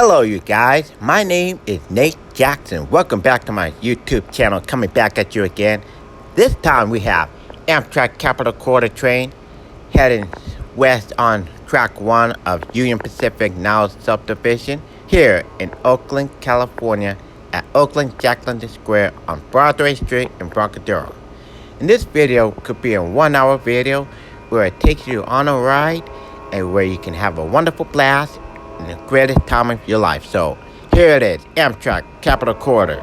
Hello you guys, my name is Nate Jackson. Welcome back to my YouTube channel, coming back at you again. This time we have Amtrak Capital Quarter train heading west on track 1 of Union Pacific Now subdivision here in Oakland, California at Oakland Jackson Square on Broadway Street in Broncadero. And this video could be a 1-hour video where it takes you on a ride and where you can have a wonderful blast and the greatest time of your life. So here it is, Amtrak Capital Quarter,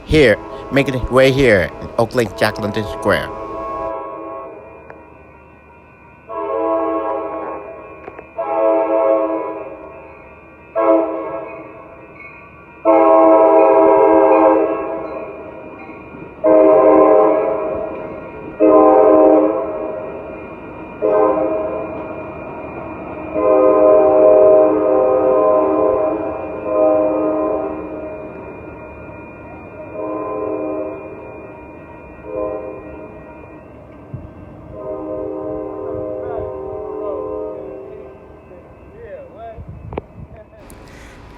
here, making its way here in Oakland Jackson Square.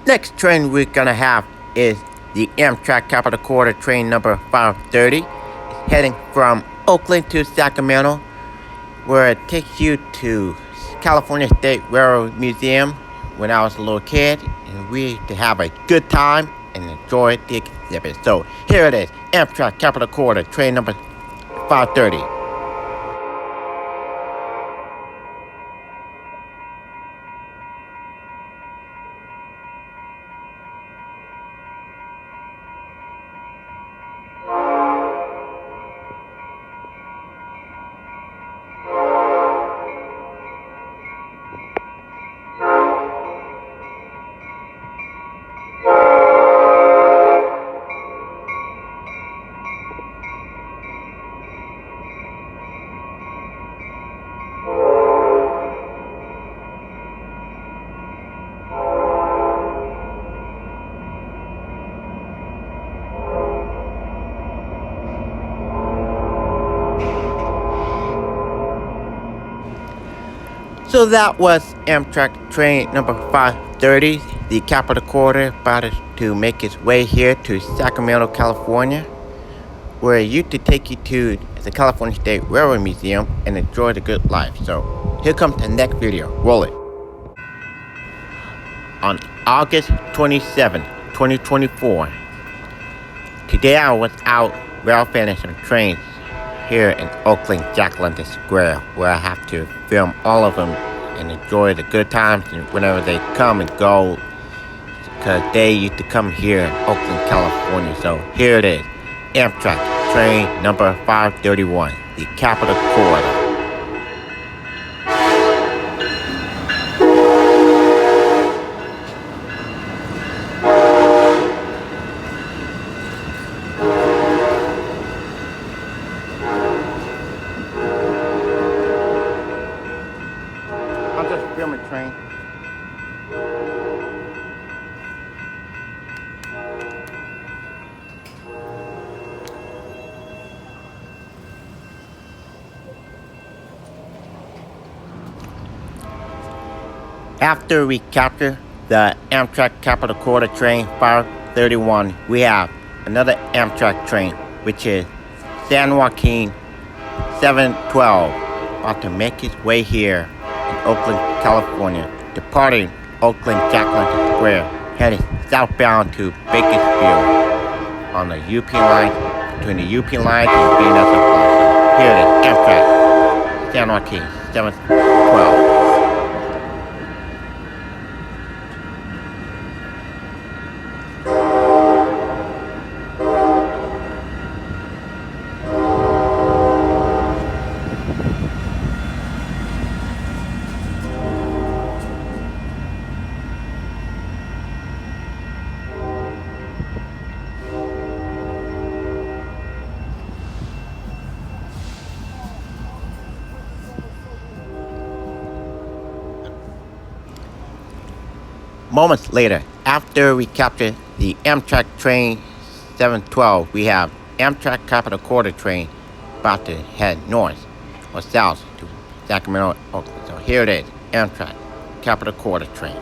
Next train we're gonna have is the Amtrak Capital Quarter train number 530. It's heading from Oakland to Sacramento, where it takes you to California State Railroad Museum when I was a little kid, and we to have a good time and enjoy the exhibit. So here it is, Amtrak Capital Quarter train number 530. So that was Amtrak train number 530, the Capital Quarter, about to make its way here to Sacramento, California, where it used to take you to the California State Railroad Museum and enjoy the good life. So here comes the next video. Roll it. On August 27, 2024, today I was out railfanning some trains here in Oakland Jackson Square, where I have to film all of them and enjoy the good times and whenever they come and go, because they used to come here in Oakland, California. So here it is, Amtrak train number 531, the Capital Quarter. I'm just filming train. After we capture the Amtrak Capital Quarter train 531, we have another Amtrak train, which is San Joaquin 712, about to make its way here in Oakland, California, departing Oakland Jackson Square, heading southbound to Bakersfield on the UP line, between the UP line and BNSF line. Here it is, Amtrak San Joaquin 712. Moments later, after we captured the Amtrak train 712, we have Amtrak Capital Quarter train about to head north or south to Sacramento, Oakland. So here it is, Amtrak Capital Quarter train.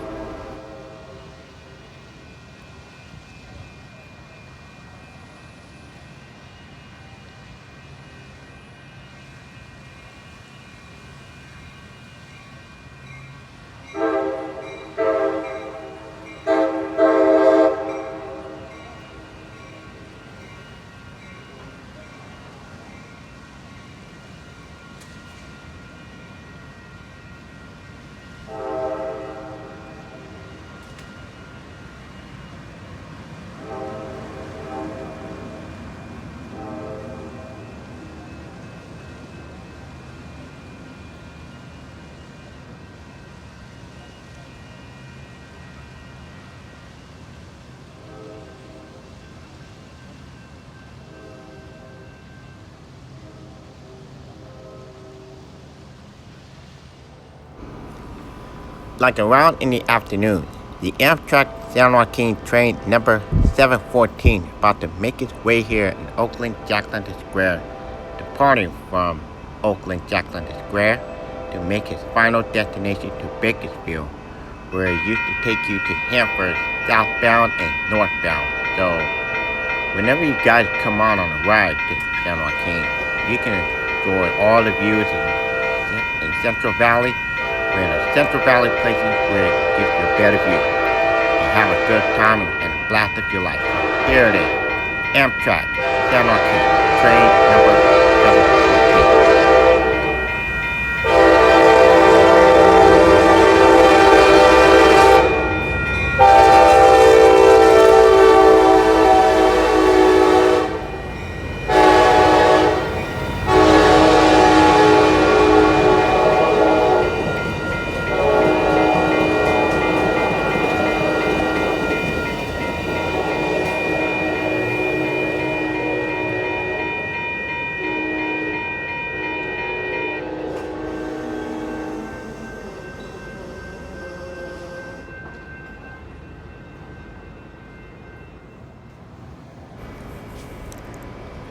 like around in the afternoon, the Amtrak San Joaquin train number 714 about to make its way here in Oakland, Jackson Square, departing from Oakland, Jackson Square to make its final destination to Bakersfield, where it used to take you to Hanford, southbound and northbound. So, whenever you guys come on a ride to San Joaquin, you can enjoy all the views in Central Valley. We're in a Central Valley places where it gives you a better view. You have a good time and a blast of your life. So here it is, Amtrak, San Joaquin, train number 714.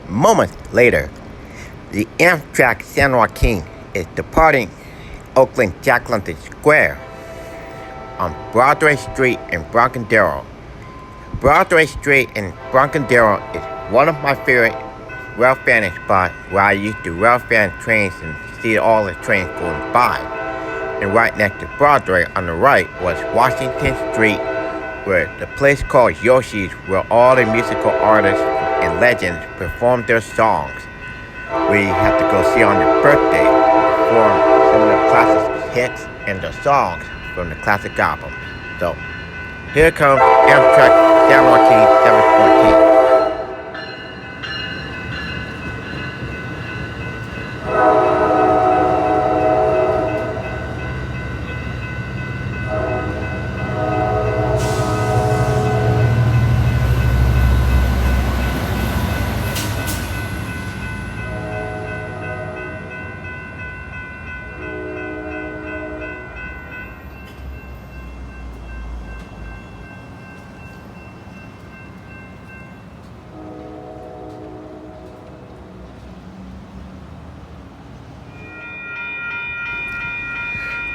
Moments later, the Amtrak San Joaquin is departing Oakland Jackson Square on Broadway Street in Broncondero. Broadway Street in Broncondero is one of my favorite railfanning spots where I used to railfan trains and see all the trains going by. And right next to Broadway on the right was Washington Street, where the place called Yoshi's, where all the musical artists and legends perform their songs. We have to go see on their birthday, perform some of the classic hits and the songs from the classic albums. So, here comes Amtrak San Joaquin 714.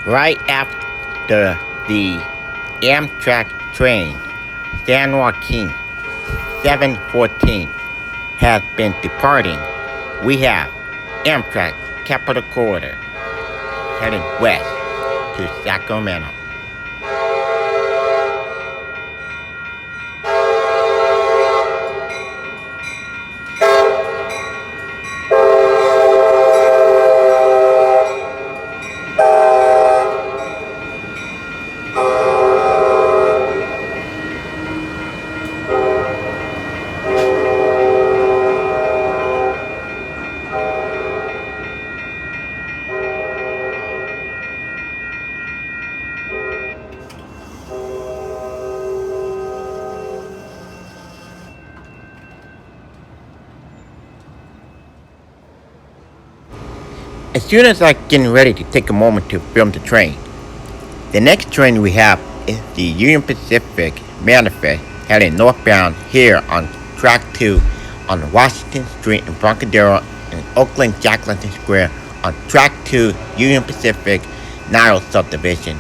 Right after the Amtrak train, San Joaquin 714 has been departing, we have Amtrak Capital Corridor heading west to Sacramento. As soon as I'm getting ready to take a moment to film the train, the next train we have is the Union Pacific Manifest heading northbound here on Track 2 on Washington Street in Broncondero and Oakland Jackson Square on Track 2 Union Pacific Narrow Subdivision,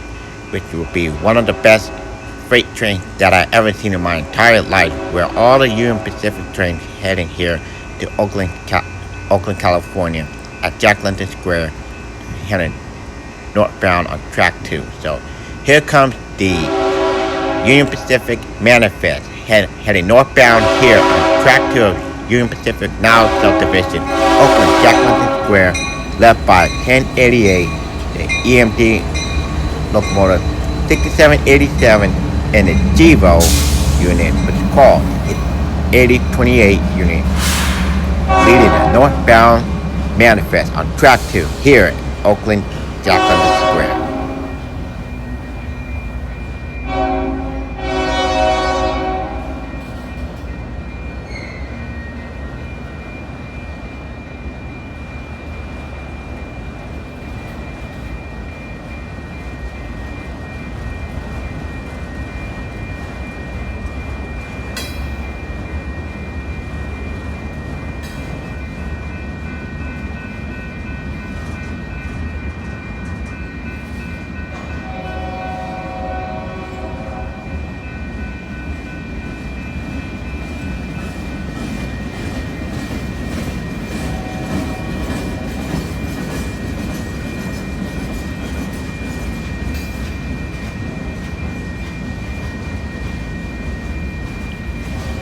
which will be one of the best freight trains that I've ever seen in my entire life, where all the Union Pacific trains heading here to Oakland, California at Jackson Square heading northbound on Track 2. So here comes the Union Pacific Manifest heading northbound here on Track 2 of Union Pacific Now Subdivision, Oakland Jackson Square, left by 1088, the EMD locomotive 6787 and the GEVO unit, which is called 8028 unit, leading the northbound Manifest on Track 2 here in Oakland, Jackson Square.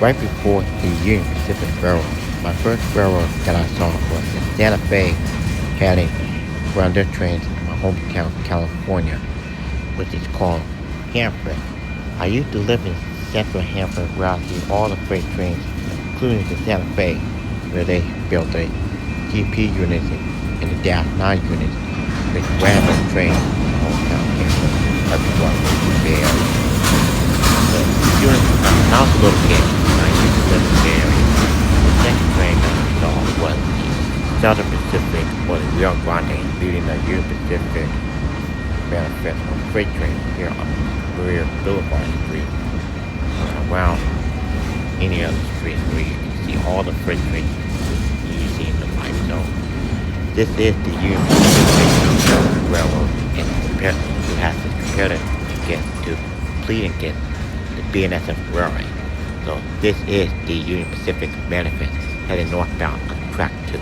right before the Union Pacific Railroad. My first railroad that I saw was the Santa Fe heading around their trains in my hometown, California, which is called Hanford. I used to live in central Hanford where I see all the freight trains, including the Santa Fe, where they built the GP units and the Dash 9 units, which ran the train in my hometown, Hanford, right before I moved to the Bay Area. So, when I was a little kid, I used to live in the Bay Area. The second train that I saw was the Southern Pacific or the Rio Grande leading the Union Pacific manifest on freight train here on Maria Boulevard Street around any other streets where you can see all the freight trains you see in the life zone. This is the Union Pacific Railroad and who has to compare it to complete and get the BNSF Railway. So this is the Union Pacific manifest heading northbound on track 2.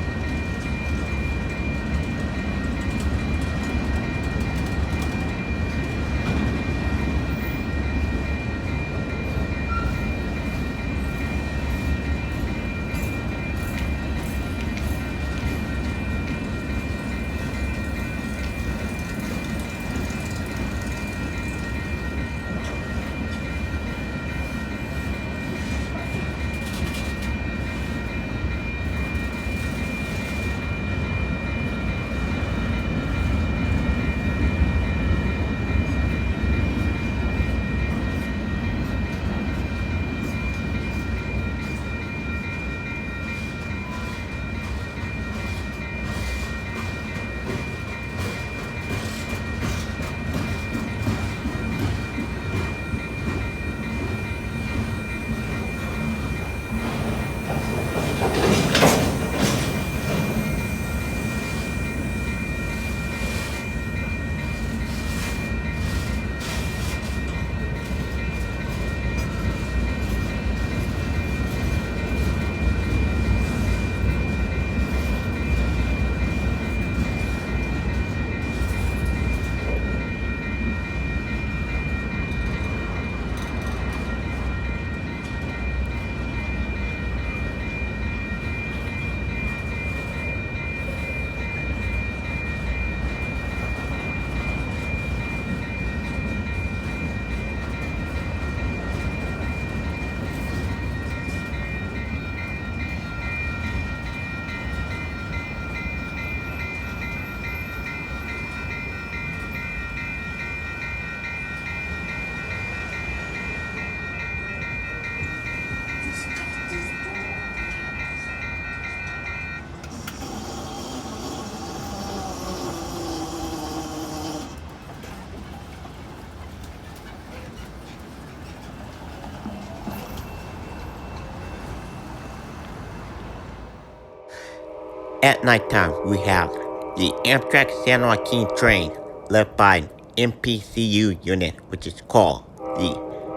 At nighttime, we have the Amtrak San Joaquin train led by an MPCU unit, which is called the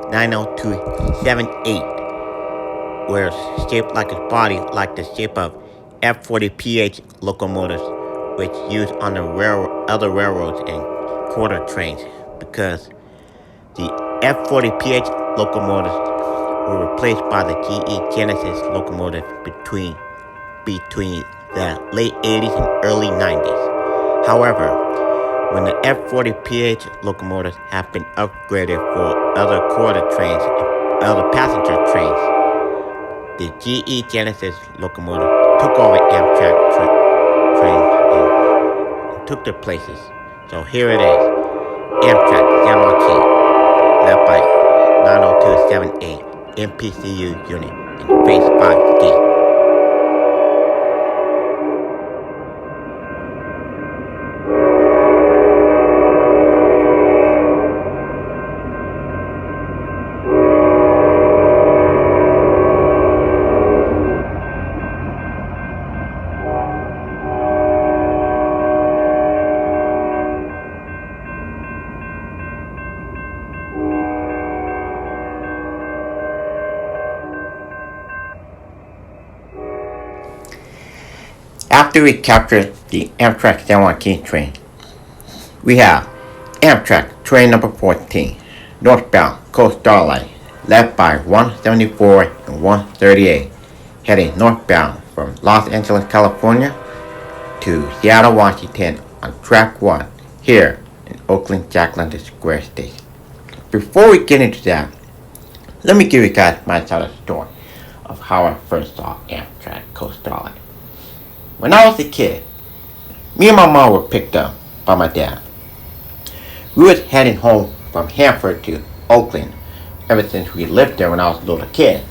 90278, where it's shaped like a body like the shape of F40PH locomotives, which used on the other railroads and quarter trains, because the F40PH locomotives were replaced by the GE Genesis locomotive between the late 80s and early 90s. However, when the F40PH locomotives have been upgraded for other quarter trains and other passenger trains, the GE Genesis locomotive took over Amtrak trains and took their places. So here it is, Amtrak San Joaquin, led by 90278 MPCU unit in Phase 5D. After we captured the Amtrak San Joaquin train, we have Amtrak train number 14, northbound, Coast Starlight, led by 174 and 138, heading northbound from Los Angeles, California to Seattle, Washington on Track 1 here in Oakland Jack London Square Station. Before we get into that, let me give you guys my side of the story of how I first saw Amtrak Coast Starlight. When I was a kid, me and my mom were picked up by my dad. We was heading home from Hanford to Oakland ever since we lived there when I was a little kid.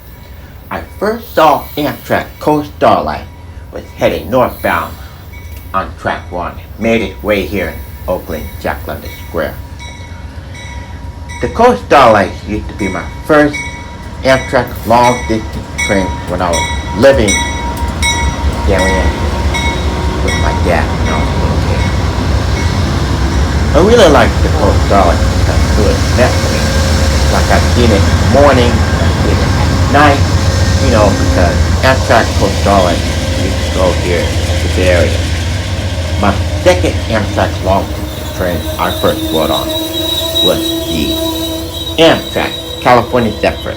I first saw Amtrak Coast Starlight was heading northbound on Track 1, made its way here in Oakland Jack London Square. The Coast Starlight used to be my first Amtrak long distance train when I was living in Darien with my dad when I was a little kid. I really liked the Coast Starlight because it was next to me. Like I've seen it in the morning, I've seen it at night, because Amtrak Coast Starlight used to go here in this area. My second Amtrak long distance train I first rode on was the Amtrak California Zephyr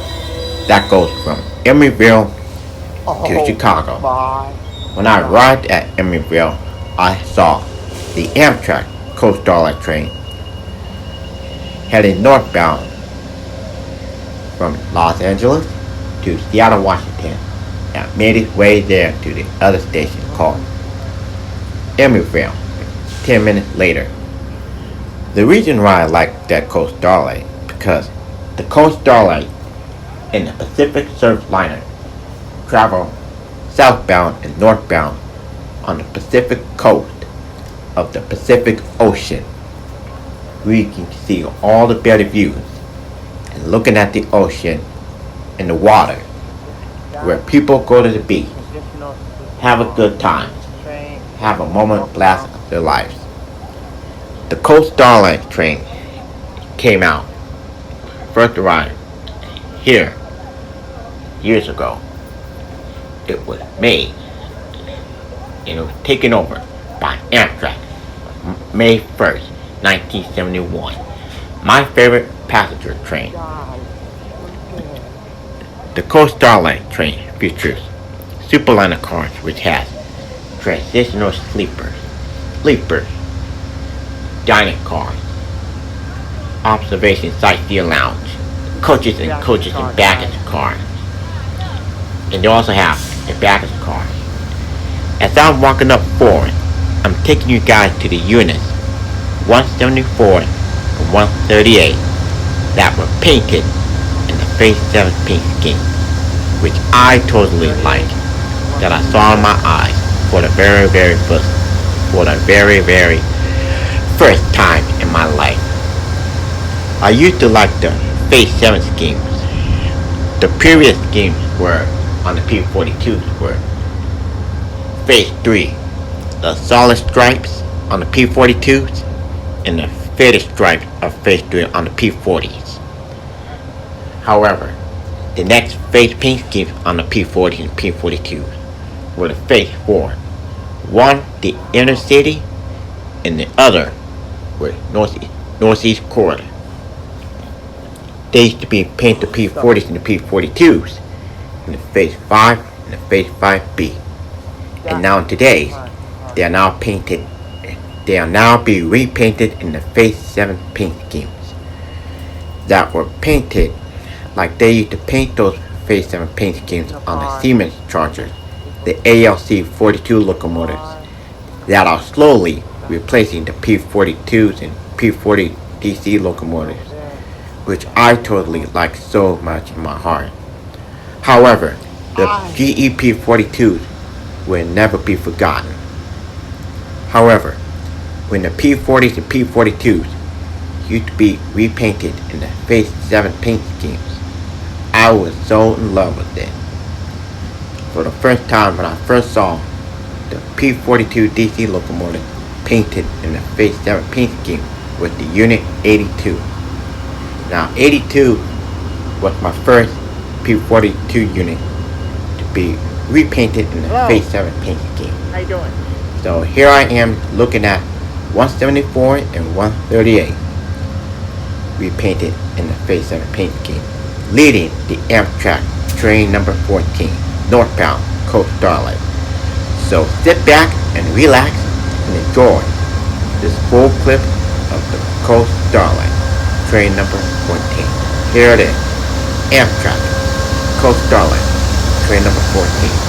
that goes from Emeryville to Chicago. When I arrived at Emeryville, I saw the Amtrak Coast Starlight train heading northbound from Los Angeles to Seattle, Washington, and made its way there to the other station called Emeryville 10 minutes later. The reason why I like that Coast Starlight because the Coast Starlight and the Pacific Surf Liner travel southbound and northbound on the Pacific coast of the Pacific Ocean. We can see all the better views and looking at the ocean and the water where people go to the beach, have a good time, have a moment of blast of their lives. The Coast Starlight train came out, first arrived here years ago. It was made and it was taken over by Amtrak May 1st, 1971. My favorite passenger train. The Coast Starlight train features Superliner cars which has transitional sleepers, dining cars, observation sightseeing lounge, coaches and baggage cars. And they also have a baggage car. As I'm walking up forward, I'm taking you guys to the units 174 and 138 that were painted in the Phase 7 paint scheme, which I totally like, that I saw in my eyes for the very first time in my life. I used to like the Phase 7 schemes. The previous schemes were on the P-42s were Phase 3, the solid stripes on the P-42s, and the faded stripes of Phase 3 on the P-40s. However, the next phase paint schemes on the P-40s and P-42s were the Phase 4. One, the inner city, and the other were northeast corridor. They used to be painted the P-40s and the P-42s in the Phase 5 and the Phase 5B. And now today, they are now being repainted in the Phase 7 paint schemes that were painted like they used to paint those Phase 7 paint schemes on the Siemens Chargers, the ALC 42 locomotives that are slowly replacing the P-42s and P-40 DC locomotives, which I totally like so much in my heart. However, the GE P-42s will never be forgotten. However, when the P-40s and P-42s used to be repainted in the Phase 7 paint schemes, I was so in love with it. For the first time when I first saw the P-42 DC locomotive painted in the Phase 7 paint scheme was the Unit 82. Now 82 was my first P-42 unit to be repainted in the Phase 7 paint scheme. How you doing? So here I am looking at 174 and 138 repainted in the Phase 7 paint scheme. leading the Amtrak train number 14, northbound Coast Starlight. So sit back and relax and enjoy this full clip of the Coast Starlight, train number 14. Here it is, Amtrak, Coast Starlight, train number 14.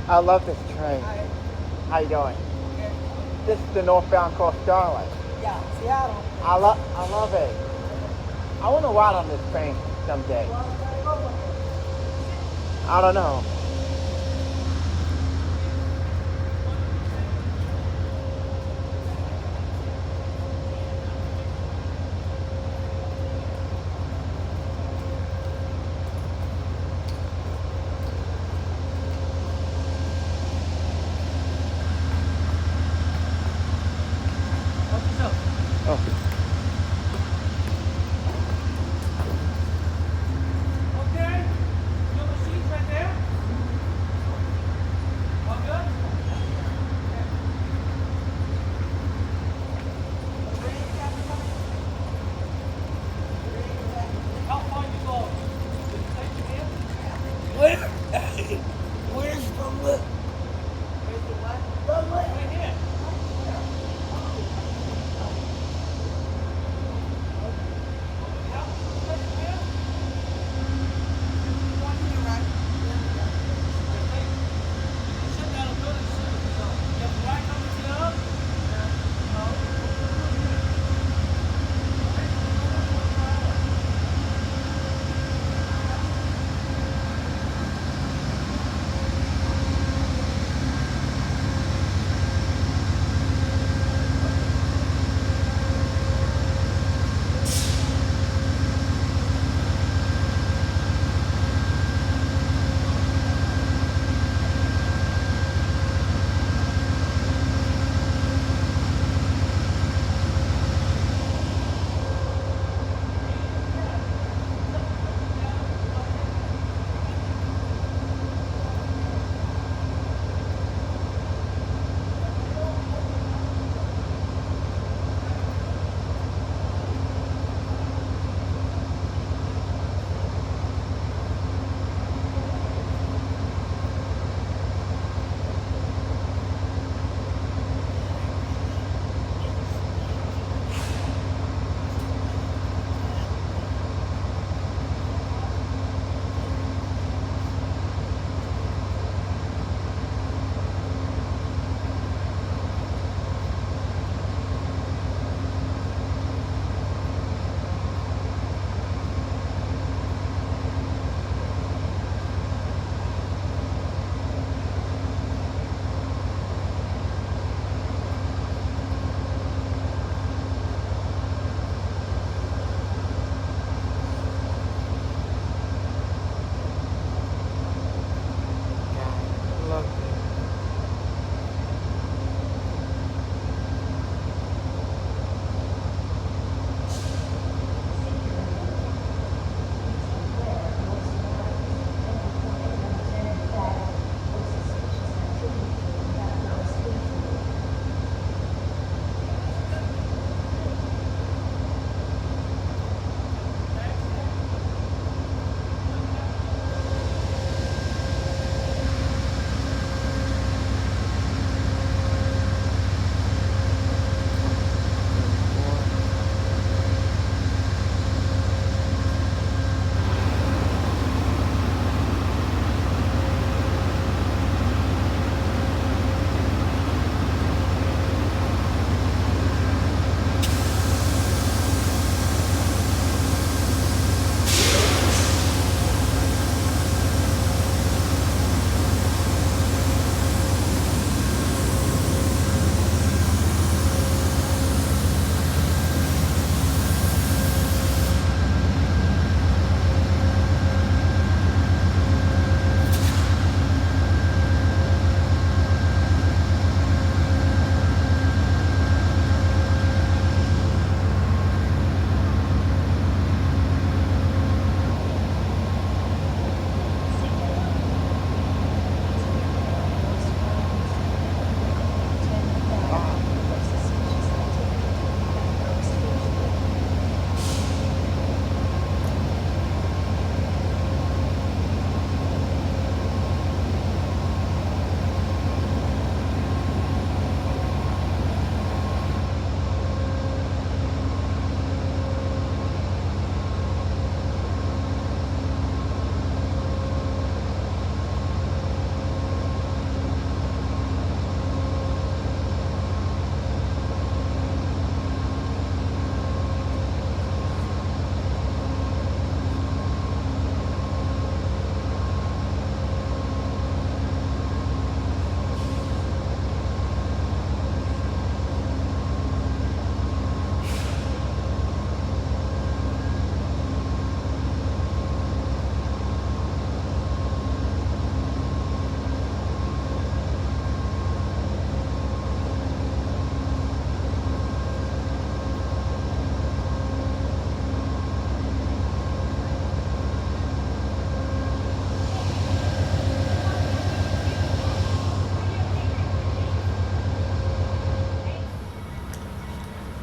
I love this train. How you doing? This is the northbound Coast Starlight. Yeah, Seattle. I love it. I want to ride on this train someday. I don't know. Oh. Okay. You have a seat right there? All good? How far you go? Did you take your hand? Where's the lip? Where's the what? The lip. Right here. Yeah, take your hand. Sit down and go to the seat. So, you have the right number to get up?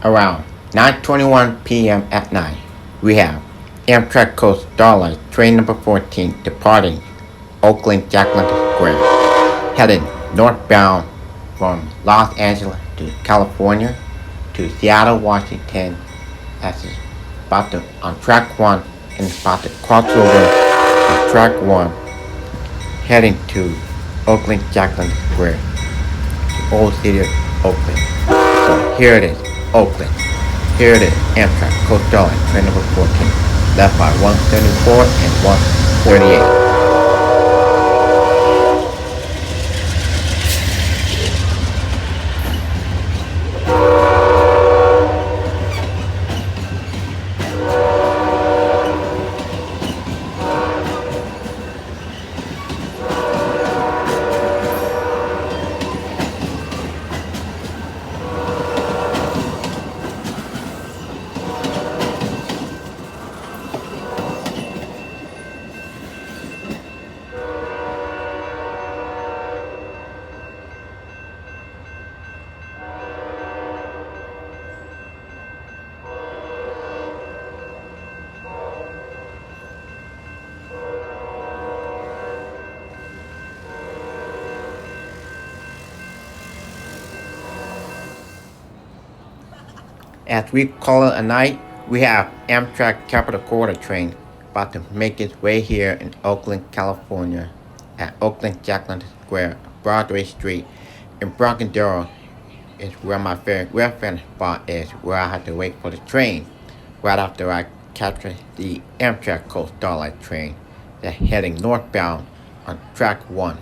Around 9:21 p.m. at night, we have Amtrak Coast Starlight train number 14 departing Oakland Jackson Square, heading northbound from Los Angeles to California to Seattle, Washington, as it's about to on track 1 and it's about to cross over on track 1, heading to Oakland Jackson Square, the old city of Oakland. So here it is, Oakland. Here it is, Amtrak Coast Starlight train number 14, left by 174 and 138. As we call it a night, we have Amtrak Capital Quarter train about to make its way here in Oakland, California, at Oakland Jackson Square, Broadway Street, in Brocadero is where my favorite Railfanning spot is, where I have to wait for the train right after I capture the Amtrak Coast Starlight train that's heading northbound on track 1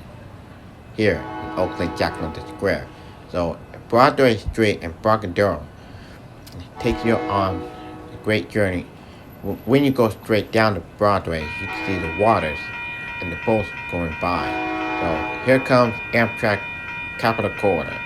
here in Oakland Jackson Square. So Broadway Street and Brocadero takes you on a great journey. When you go straight down to Broadway, you can see the waters and the boats going by. So here comes Amtrak Capital Corridor.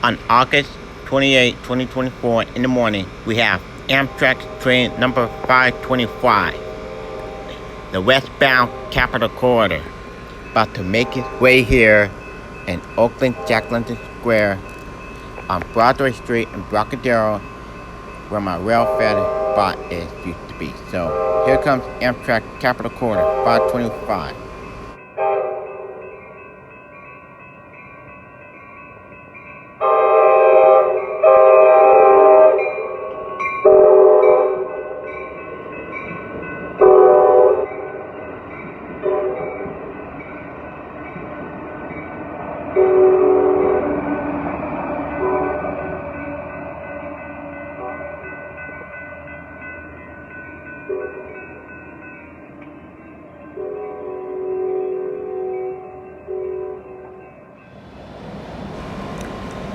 On August 28, 2024 in the morning, we have Amtrak train number 525, the westbound Capital Corridor, about to make its way here in Oakland Jackson Square on Broadway Street in Brocadero, where my Railfanning spot used to be. So here comes Amtrak Capital Corridor 525.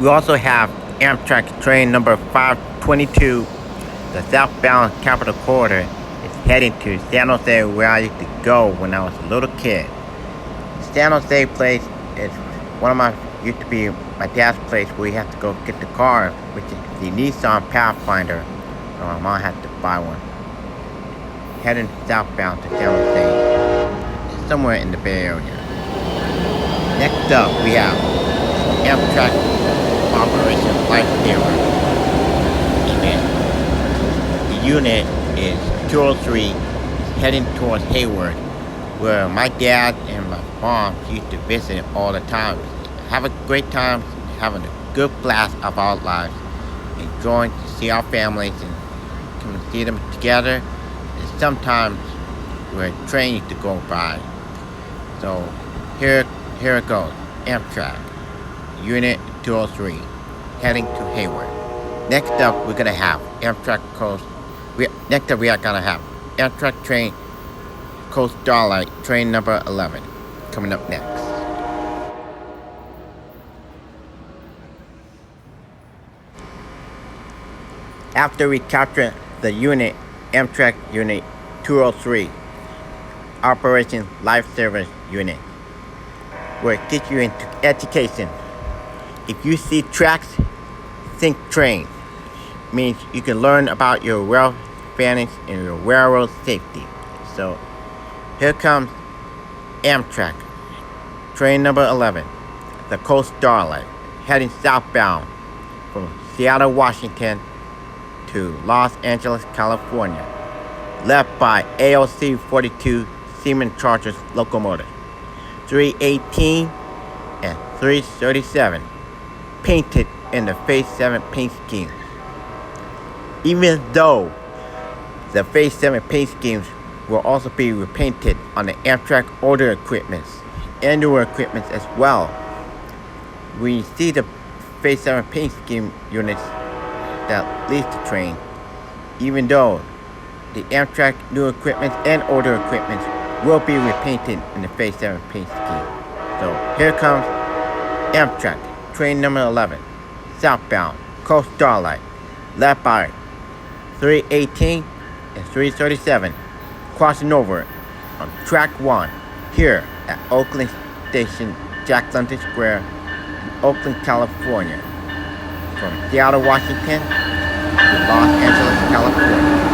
We also have Amtrak train number 522, the southbound Capital Corridor. It's heading to San Jose, where I used to go when I was a little kid. San Jose place is used to be my dad's place where you have to go get the car, which is the Nissan Pathfinder. So my mom had to buy one. Heading southbound to San Jose, somewhere in the Bay Area. Next up, we have Amtrak Operation Lifesaver event. The unit is 203, heading towards Hayward, where my dad and my mom used to visit all the time. Have a great time, having a good blast of our lives enjoying to see our families and come and see them together. And sometimes we're trains to go by. So here it goes. Amtrak, Unit 203, heading to Hayward. Next up, we're gonna have Amtrak Coast. Next up, we are gonna have Amtrak train Coast Starlight, train number 11, coming up next. After we capture the unit, Amtrak Unit 203, Operation Life Service Unit, will get you into education. If you see tracks, think train. Means you can learn about your railfanning and your railroad safety. So here comes Amtrak, train number 11, the Coast Starlight, heading southbound from Seattle, Washington to Los Angeles, California, led by AOC 42 Siemens Chargers locomotives, 318 and 337, painted in the Phase 7 paint scheme. Even though the Phase 7 paint schemes will also be repainted on the Amtrak older equipments and newer equipments as well. When you see the Phase 7 paint scheme units that leads the train, even though the Amtrak new equipment and older equipment will be repainted in the Phase 7 paint scheme. So here comes Amtrak, train number 11, southbound, Coast Starlight, led by 318 and 337, crossing over on track 1 here at Oakland Station, Jack London Square, in Oakland, California, from Seattle, Washington to Los Angeles, California.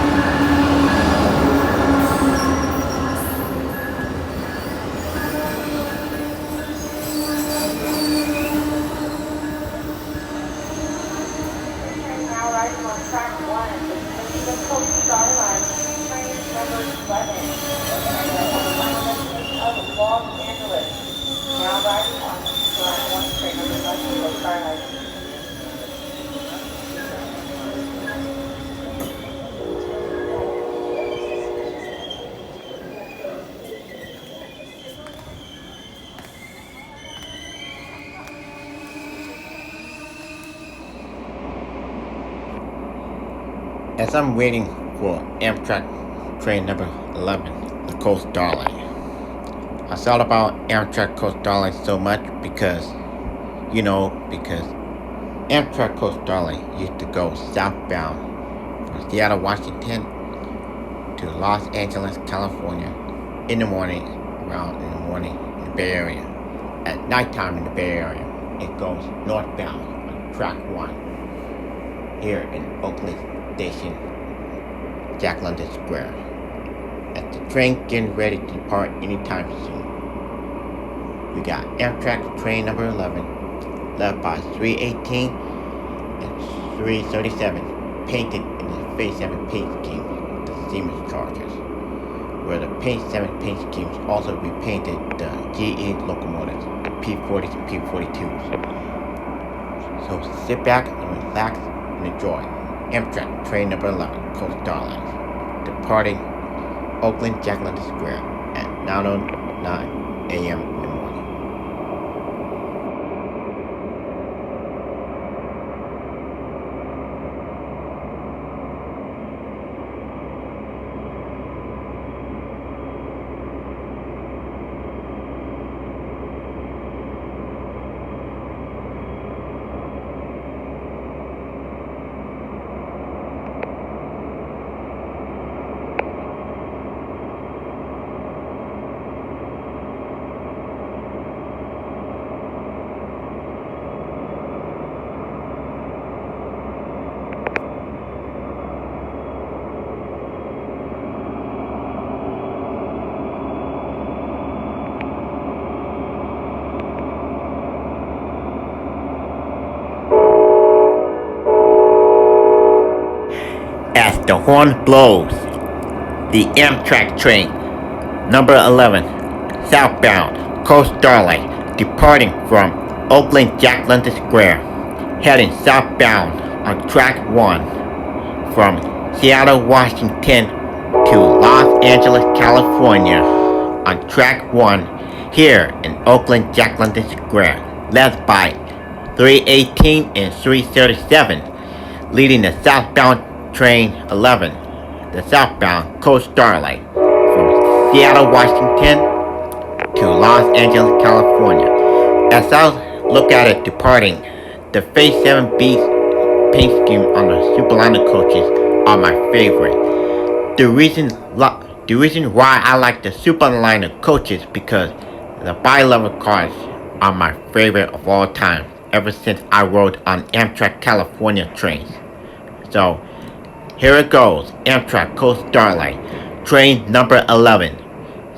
As I'm waiting for Amtrak train number 11, the Coast Starlight, I thought about Amtrak Coast Starlight so much because Amtrak Coast Starlight used to go southbound from Seattle, Washington to Los Angeles, California in the morning, in the Bay Area. At nighttime in the Bay Area, it goes northbound on track 1 here in Oakland Station, Jack London Square. As the train getting ready to depart anytime soon, we got Amtrak train number 11, led by 318 and 337, painted in the Phase 7 paint scheme, the Siemens Chargers, where the Phase 7 paint schemes also repainted the GE locomotives, the P40s and P42s. So sit back and relax and enjoy Amtrak train number 11, Coast Starlight, departing Oakland, Jack London Square at 9:09 a.m. in the morning. As the horn blows, the Amtrak train, number 11, southbound, Coast Starlight, departing from Oakland Jack London Square, heading southbound on track 1 from Seattle, Washington to Los Angeles, California on track 1 here in Oakland, Jack London Square, led by 318 and 337, leading the southbound train 11, the southbound Coast Starlight from Seattle, Washington to Los Angeles, California. As I look at it departing, the Phase 7B paint scheme on the Superliner coaches are my favorite. The reason why I like the Superliner coaches because the bi-level cars are my favorite of all time ever since I rode on Amtrak California trains. So here it goes, Amtrak Coast Starlight, train number 11,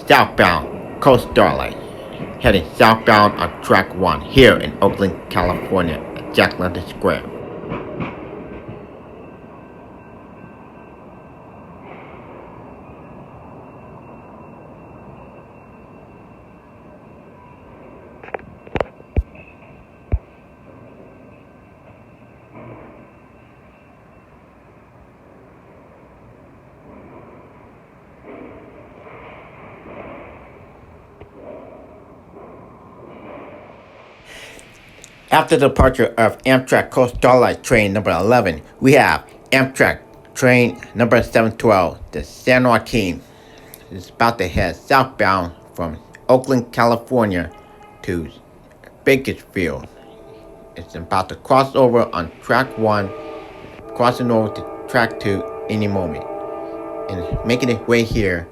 southbound Coast Starlight, heading southbound on track 1 here in Oakland, California at Jack London Square. After the departure of Amtrak Coast Starlight train number 11, we have Amtrak train number 712, the San Joaquin. It's about to head southbound from Oakland, California to Bakersfield. It's about to cross over on track 1, crossing over to track 2 any moment. And making its way here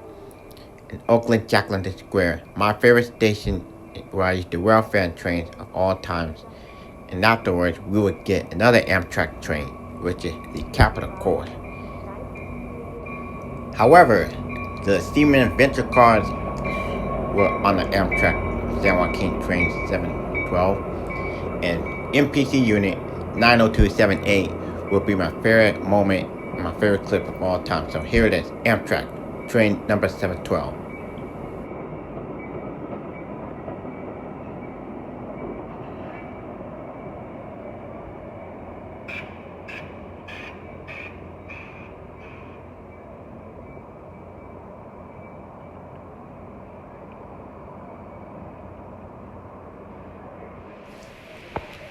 in Oakland, Jack London Square, my favorite station where I used to Railfanning trains of all times. And afterwards, we would get another Amtrak train, which is the Capital Court. However, the Siemens Adventure cars were on the Amtrak San Joaquin train 712, and MPC unit 90278 will be my favorite moment, my favorite clip of all time. So here it is, Amtrak train number 712.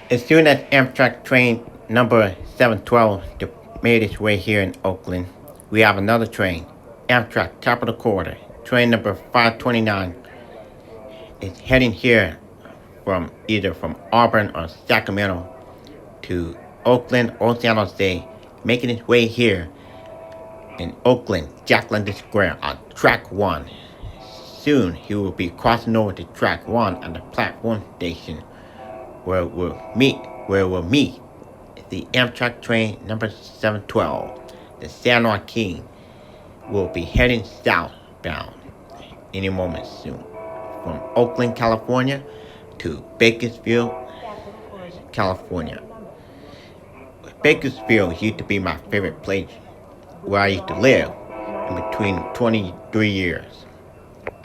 As soon as Amtrak train number 712 made its way here in Oakland, we have another train, Amtrak Capital Corridor, train number 529. It's heading here from either from Auburn or Sacramento to Oakland or San Jose, making its way here in Oakland, Jack London Square on track 1. Soon he will be crossing over to track 1 at the platform station where we'll meet the Amtrak train number 712. The San Joaquin will be heading southbound any moment soon from Oakland, California to Bakersfield, California. Bakersfield used to be my favorite place where I used to live in between 23 years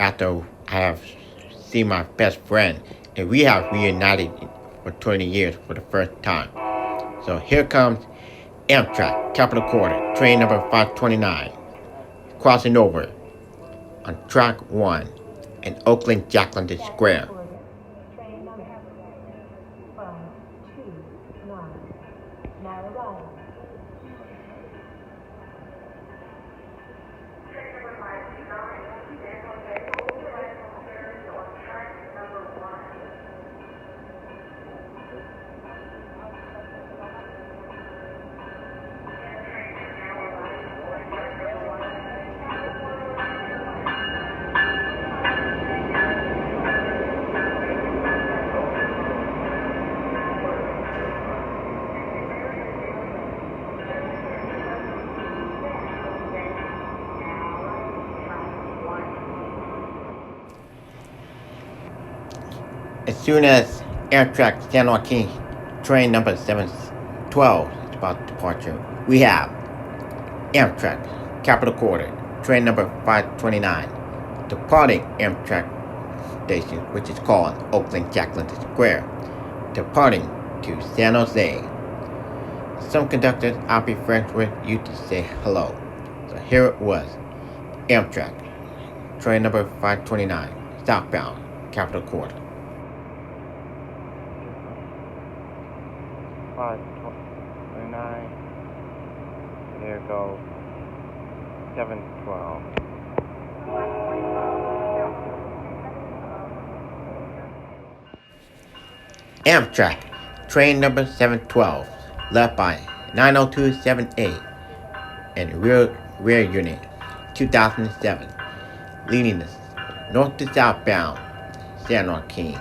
after I have seen my best friend, and we have reunited for 20 years for the first time. So here comes Amtrak Capital Corridor, train number 529, crossing over on track 1 in Oakland, Jack London Square. Train number 529, now arriving. As soon as Amtrak San Joaquin train number 712 is about departure, we have Amtrak Capital Corridor, train number 529, departing Amtrak station, which is called Oakland Jack London Square, departing to San Jose. some conductors I'll be friends with you to say hello. So here it was. Amtrak, train number 529, southbound, Capital Quarter. 529. There goes 712. Amtrak, train number 712, left by 90278 and rear unit 2007, leading us north to southbound San Joaquin.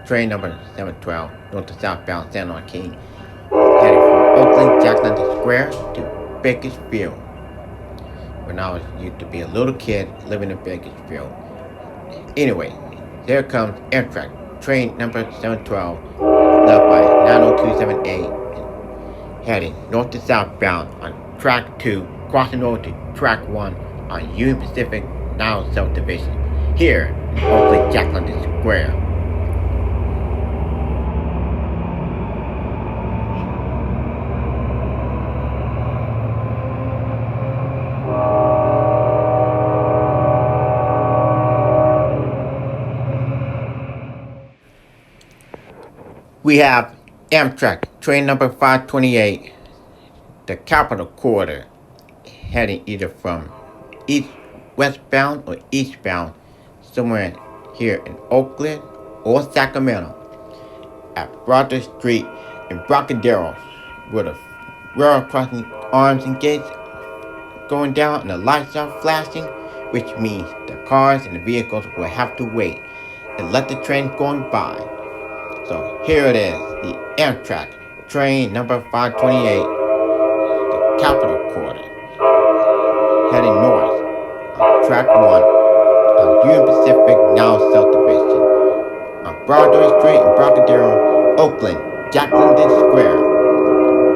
Train number 712, north to southbound San Joaquin, heading from Oakland, Jackson Square to Bakersfield. When I used to be a little kid living in Bakersfield. Anyway, there comes Amtrak, train number 712, left by 90278, heading north to southbound on track 2, crossing over to track 1 on Union Pacific now South Division, here in Oakland, Jackson Square. We have Amtrak, train number 528, the Capital Quarter, heading either from westbound or eastbound, somewhere here in Oakland or Sacramento, at Broadway Street in Brocadero, where the railroad crossing arms and gates going down and the lights are flashing, which means the cars and the vehicles will have to wait and let the train going by. So here it is, the Amtrak, train number 528, the Capital Quarter, heading north on track 1 on Union Pacific now South Division, on Broadway Street in Brocadero, Oakland, Jackson Square,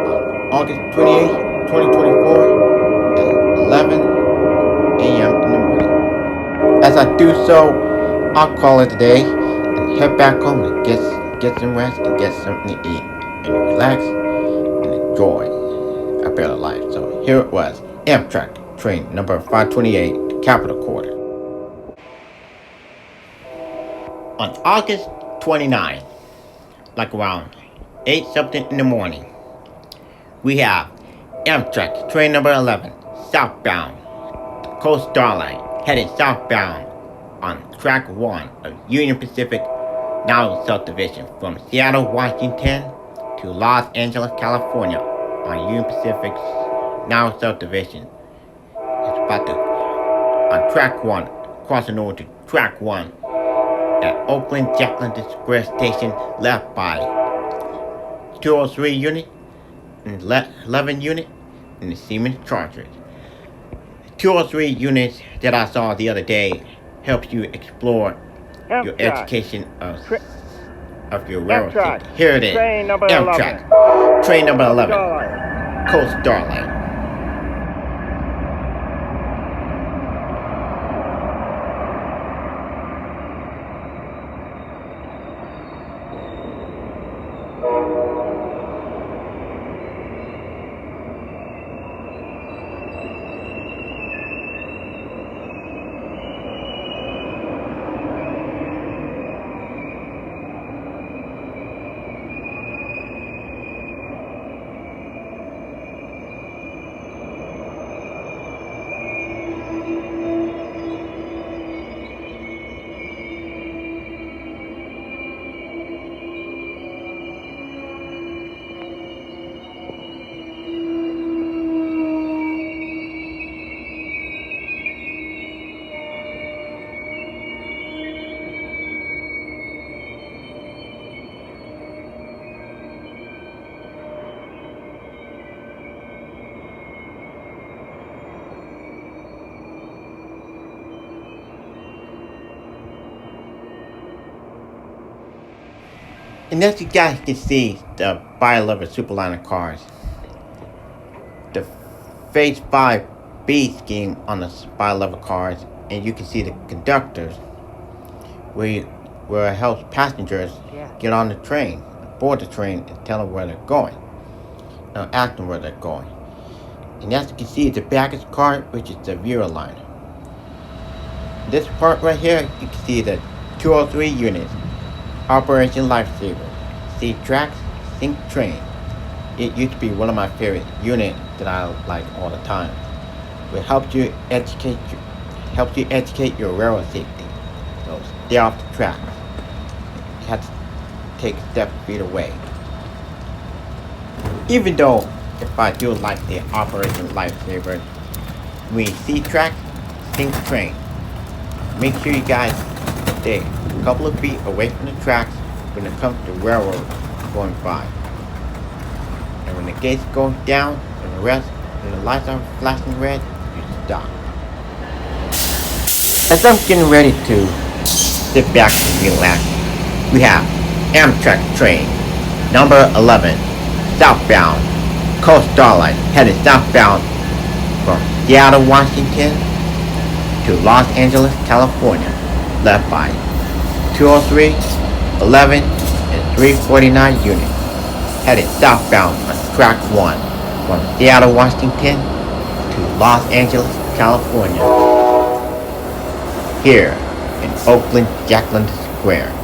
on August 28, 2024, at 11 a.m. in the morning. As I do so, I'll call it a day and head back home and get some rest and get something to eat and relax and enjoy a better life. So here it was, Amtrak, train number 528, Capital Quarter. On August 29th, like around 8 something in the morning, we have Amtrak, train number 11, southbound, Coast Starlight, heading southbound on track 1 of Union Pacific now South Division, from Seattle, Washington to Los Angeles, California on Union Pacific's now South Division. It's about to, on track 1, crossing over to track 1 at Oakland Jackson Square Station, left by 203 unit and 11 unit and the Siemens Chargers. 203 units that I saw the other day helps you explore your education of your railroad system. Here it is, Amtrak, train number 11, Coast Starlight. And as you guys can see, the bi-level Superliner cars, the Phase 5B scheme on the bi-level cars, and you can see the conductors where it helps passengers get on the train, board the train, and tell them where they're going. acting where they're going. And as you can see, the baggage car, which is the rear line. This part right here, you can see the 203 units, Operation Lifesaver, see tracks, sync train. It used to be one of my favorite units that I like all the time. It helps you educate your railroad safety. So stay off the track. You have to take a step feet away. Even though if I do like the Operation Lifesaver, when you see track, sync train. Make sure you guys stay a couple of feet away from the tracks when it comes to railroad going by. And when the gates go down and the lights are flashing red, you stop. As I'm getting ready to sit back and relax, we have Amtrak train number 11, southbound, Coast Starlight, headed southbound from Seattle, Washington to Los Angeles, California, left by 203, 11, and 349 units, headed southbound on track 1 from Seattle, Washington to Los Angeles, California, here in Oakland, Jackland Square.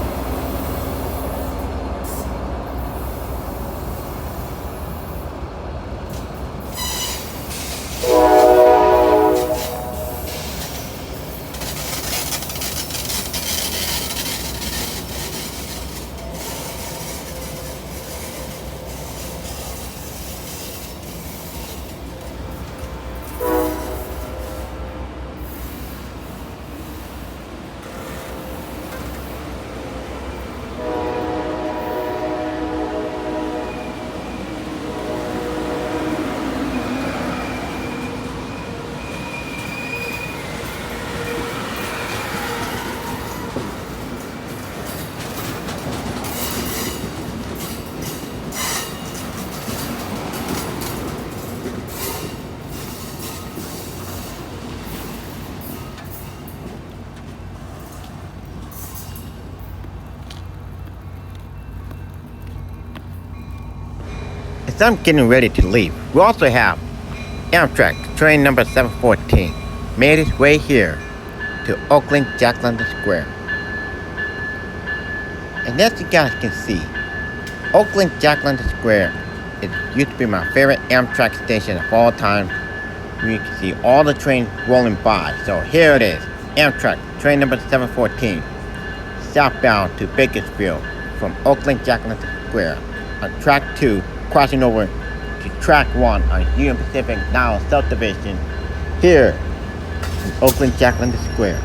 As I'm getting ready to leave, we also have Amtrak train number 714 made its way here to Oakland, Jackland Square. And as you guys can see, Oakland, Jackland Square, it used to be my favorite Amtrak station of all time. You can see all the trains rolling by. So here it is, Amtrak train number 714, southbound to Bakersfield from Oakland, Jackland Square on track 2, crossing over to track 1 on Union Pacific now subdivision here in Oakland, Jackland Square.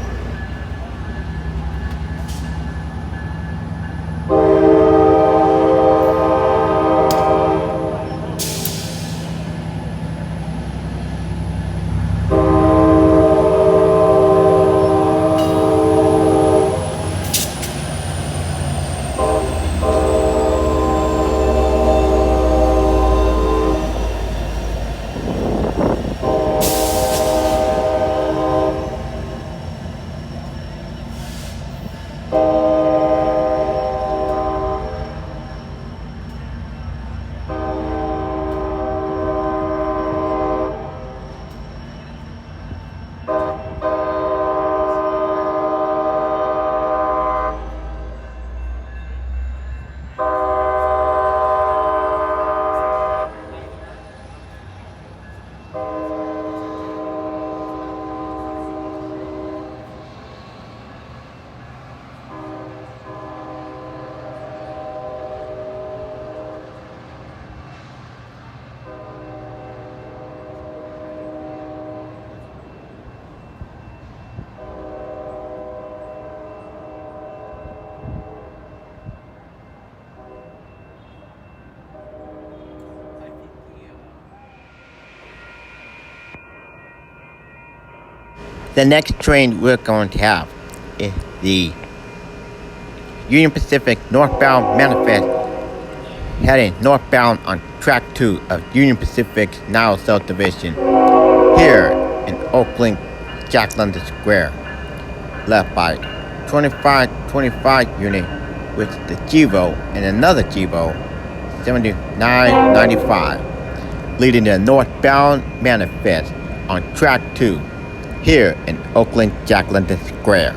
The next train we're going to have is the Union Pacific northbound manifest heading northbound on track 2 of Union Pacific's now subdivision here in Oakland, Jackland Square, left by 2525 unit with the GEVO and another GEVO 7995. leading the northbound manifest on track 2 here in Oakland, Jack London Square.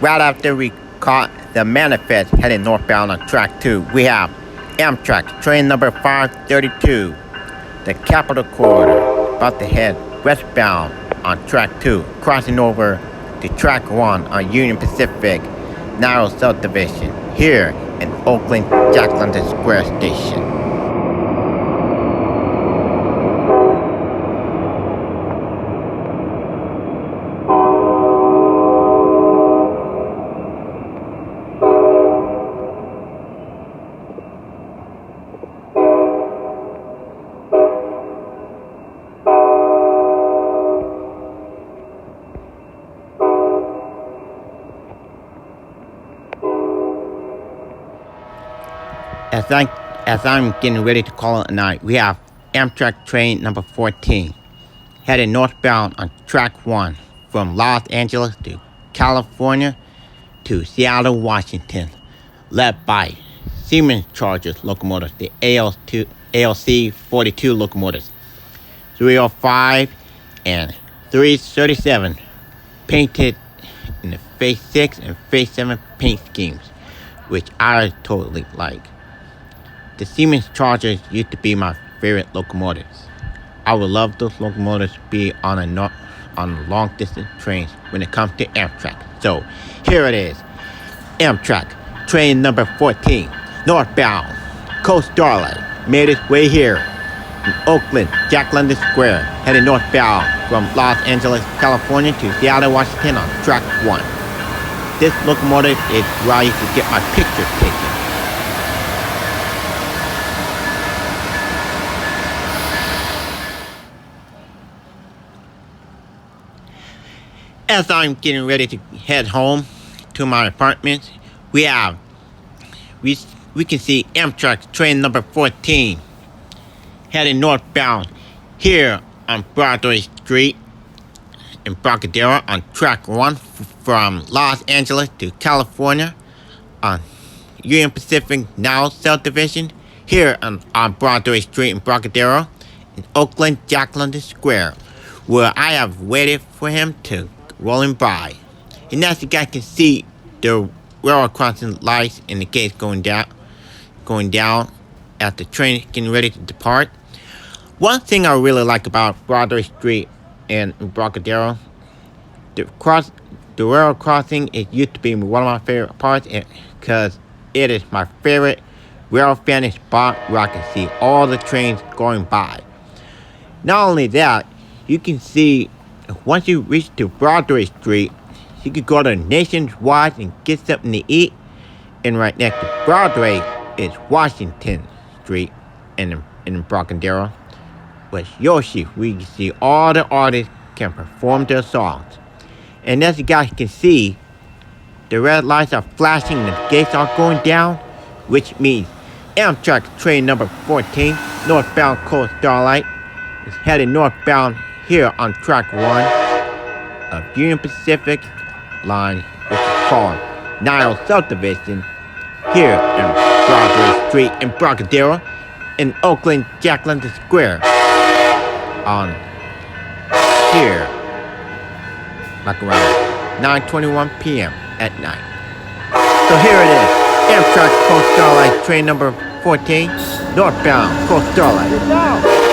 right after we caught the manifest heading northbound on track 2, we have Amtrak train number 532, the Capital Corridor, about to head westbound on track 2, crossing over to track 1 on Union Pacific narrow subdivision here in Oakland Jack London Square Station. As I'm getting ready to call it a night, we have Amtrak train number 14 heading northbound on track 1 from Los Angeles to California to Seattle, Washington, led by Siemens Chargers locomotives, the ALC 42 locomotives, 305 and 337, painted in the Phase 6 and Phase 7 paint schemes, which I totally like. The Siemens Chargers used to be my favorite locomotives. I would love those locomotives to be on long distance trains when it comes to Amtrak. So here it is, Amtrak train number 14, northbound, Coast Starlight, made its way here in Oakland, Jack London Square, heading northbound from Los Angeles, California to Seattle, Washington on track 1. This locomotive is where I used to get my pictures taken. As I'm getting ready to head home to my apartment, we can see Amtrak train number 14 heading northbound here on Broadway Street in Embarcadero on track 1 from Los Angeles to California on Union Pacific Now subdivision here on Broadway Street in Embarcadero in Oakland Jack London Square, where I have waited for him to rolling by. And as you guys can see, the railroad crossing lights and the gates going down as the train is getting ready to depart. One thing I really like about Broadway Street and Embarcadero, the railroad crossing, it used to be one of my favorite parts because it is my favorite railfanning spot where I can see all the trains going by. Not only that, you can see once you reach to Broadway Street, you can go to Nationwide and get something to eat. And right next to Broadway is Washington Street in Embarcadero, which Yoshi, we can see all the artists can perform their songs. And as you guys can see, the red lights are flashing and the gates are going down, which means Amtrak train number 14, northbound Coast Starlight, is headed northbound here on track 1 of Union Pacific line, which is called Nile Subdivision, here in Broadway Street in Embarcadero in Oakland Jack London Square on here like around 9:21 p.m. at night. So here it is, Amtrak Coast Starlight train number 14, northbound Coast Starlight. Sit down.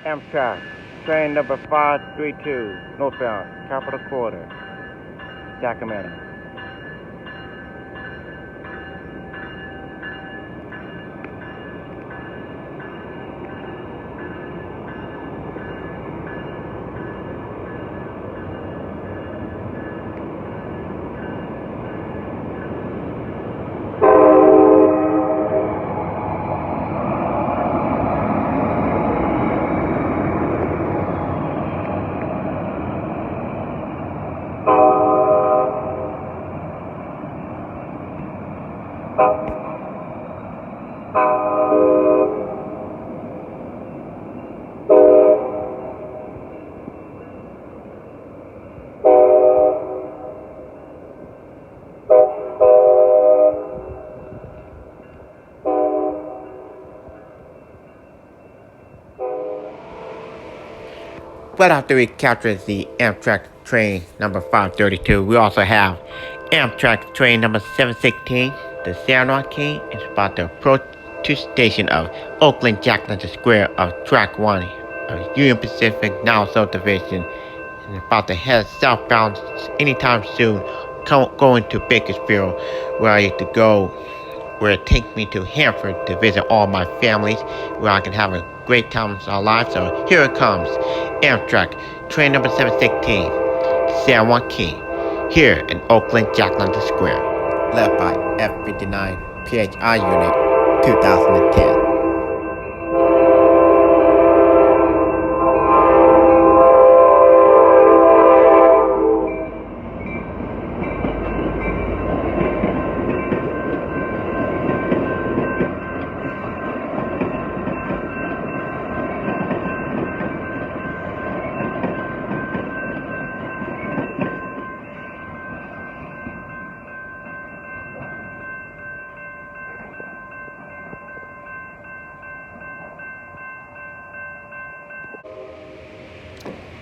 Amtrak, train number 532, northbound, Capital Corridor, Sacramento. Right after we captured the Amtrak train number 532, we also have Amtrak train number 716. The Starlight is about to approach to station of Oakland Jackson Square of Track 1 of Union Pacific now subdivision and about to head southbound anytime soon, going to Bakersfield where I used to go, where it takes me to Hanford to visit all my families, where I can have a great time in our lives. So here it comes, Amtrak, train number 716, San Joaquin, here in Oakland, Jackson Square, led by F-59 PHI Unit 2010.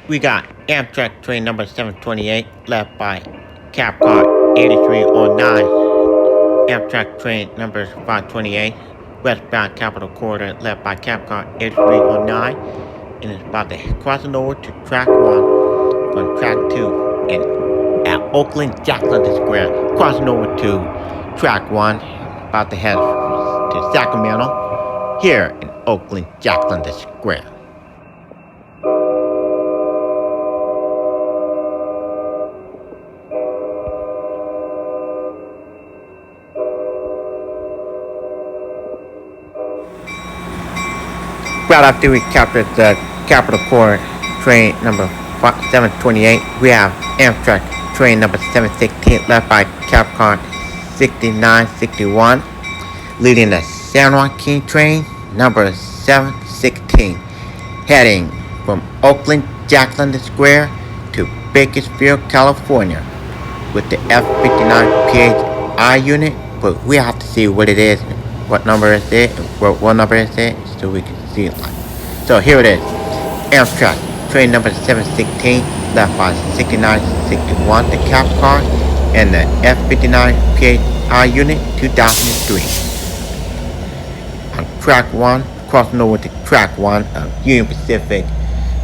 We got Amtrak train number 728, led by Cap Car 8309. Amtrak train number 528, westbound Capital Corridor, led by Cap Car 8309. And it's about to crossing over to track 1 from track 2 and at Oakland Jackson Square, crossing over to track 1, about to head to Sacramento, here in Oakland Jackson Square. Right after we captured the Capital Corridor train number 728, we have Amtrak train number 716, led by Cap Car 6961, leading the San Joaquin train number 716, heading from Oakland Jackson Square to Bakersfield, California, with the F-59 PHI unit. But we have to see what it is, what number is it, what number is it, so we can see it. So here it is, Amtrak train number 716, left by 6961, the Cap Car, and the F-59 PHI unit 2003. On track 1, crossing over to track 1 of Union Pacific,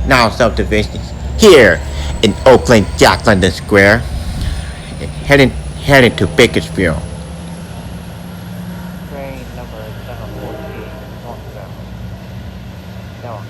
now subdivisions, here in Oakland Jackson Square, heading to Bakersfield. Train number 714, northbound. Starlight.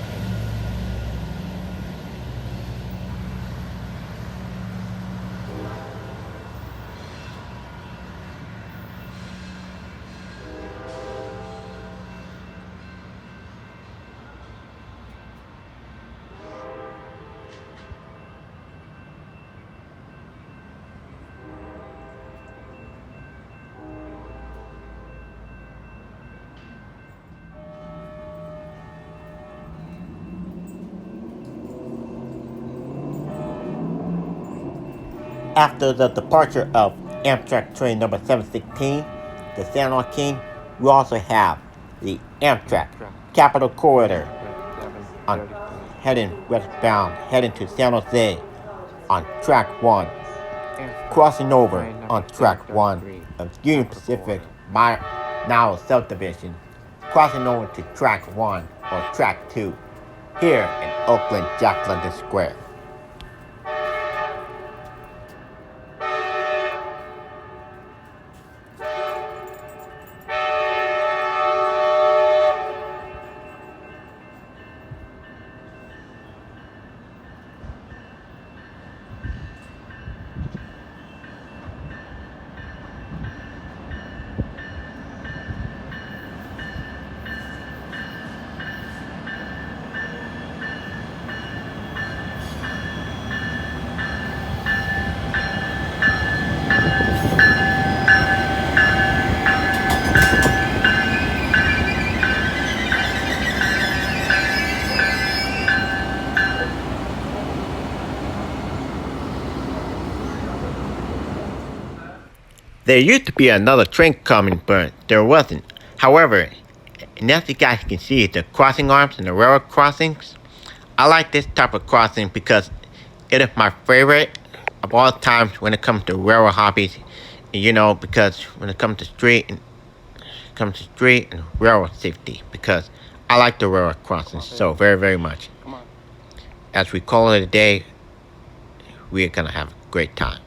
After the departure of Amtrak train number 716, the San Joaquin, we also have the Amtrak Capital Corridor on heading westbound, heading to San Jose on track 1, crossing over on track 1 of Union Pacific now subdivision, crossing over to track 1 or track 2 here in Oakland Jackson Square. There used to be another train coming, but there wasn't. However, and as you guys can see, the crossing arms and the railroad crossings I like this type of crossing because it is my favorite of all times when it comes to railroad hobbies. Because when it comes to street and railroad safety, because I like the railroad crossings so very, very much. Come on. As we call it a day, we are gonna have a great time.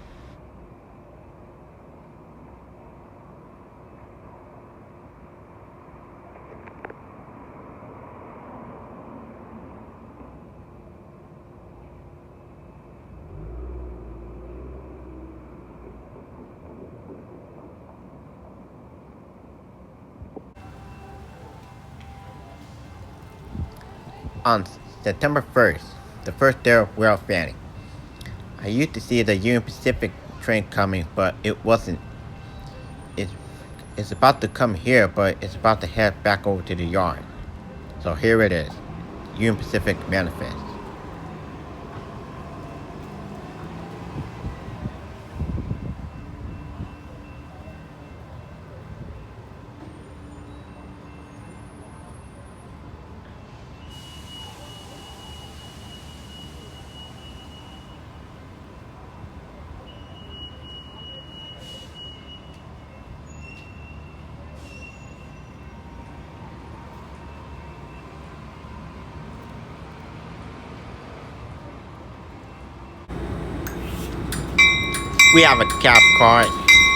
On September 1st, the first day of Railfanning, I used to see the Union Pacific train coming, but it wasn't. It's, it's about to come here, but it's about to head back over to the yard. So here it is, Union Pacific Manifest. We have a cab car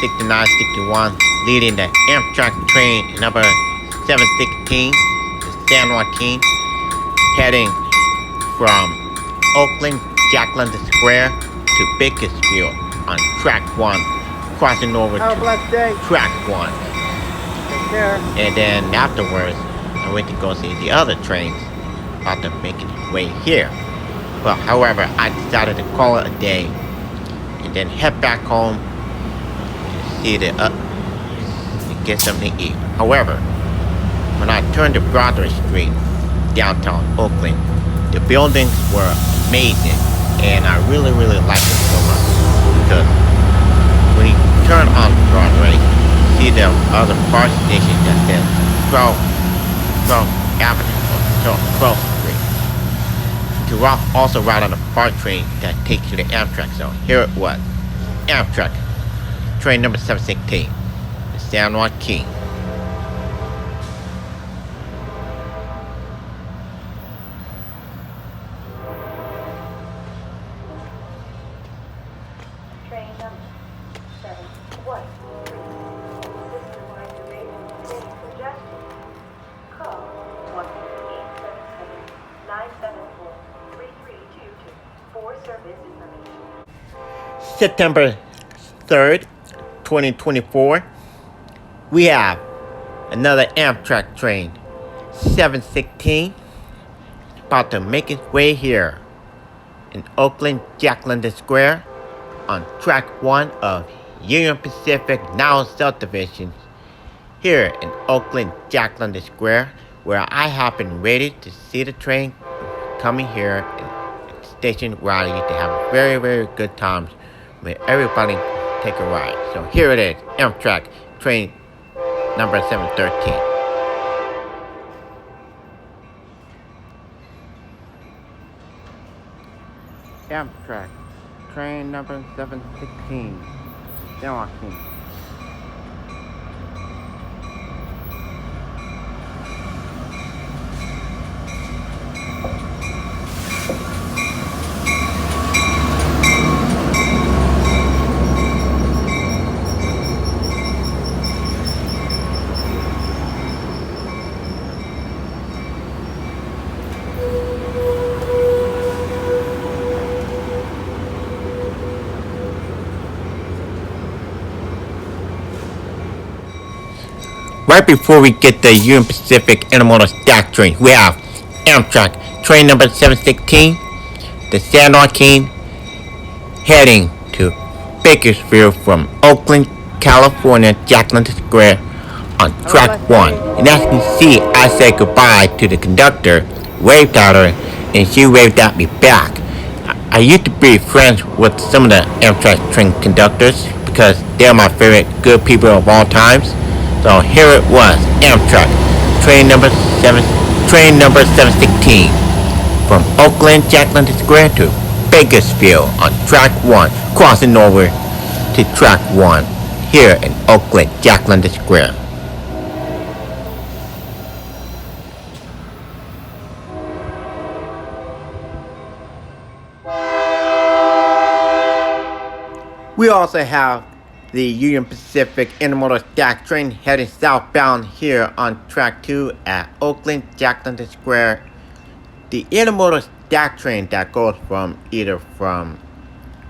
6961 leading the Amtrak train number 716 to San Joaquin, heading from Oakland, Jacqueline Square to Bakersfield on track 1, crossing over Have a to blessed day. track 1. Take care. And then afterwards, I went to go see the other trains about to make its way here. But however, I decided to call it a day and then head back home to see to get something to eat. However, when I turned to Broadway Street, downtown Oakland, the buildings were amazing, and I really, really liked it so much because when you turn on Broadway, you see the other bar station that says 12th Avenue or 12th Street. To also ride on the BART train that takes you to Amtrak zone. Here it was, Amtrak, train number 716, to San Joaquin. Train number 713. This is my duration today suggested. Call 1-877-974-3322 for service information. September 3rd, 2024, we have another Amtrak train, 716, about to make its way here in Oakland, Jacqueline Square, on track 1 of Union Pacific Now Subdivision, here in Oakland, Jacqueline Square, where I have been ready to see the train coming here at the station where I used to have very, very good times with everybody take a ride. So here it is, Amtrak train number 713. Amtrak train number 716, San Joaquin. Right before we get the Union Pacific Intermodal Stack train, we have Amtrak train number 716, the San Joaquin, heading to Bakersfield from Oakland, California, Jacqueline Square on track 1. And as you can see, I said goodbye to the conductor, waved at her, and she waved at me back. I used to be friends with some of the Amtrak train conductors because they're my favorite good people of all times. So here it was, Amtrak, train number 716, from Oakland Jackson Square to Bakersfield on track 1, crossing over to track 1 here in Oakland Jackson Square. We also have the Union Pacific Intermodal Stack Train heading southbound here on track 2 at Oakland Jackson Square. The Intermodal Stack Train that goes from either from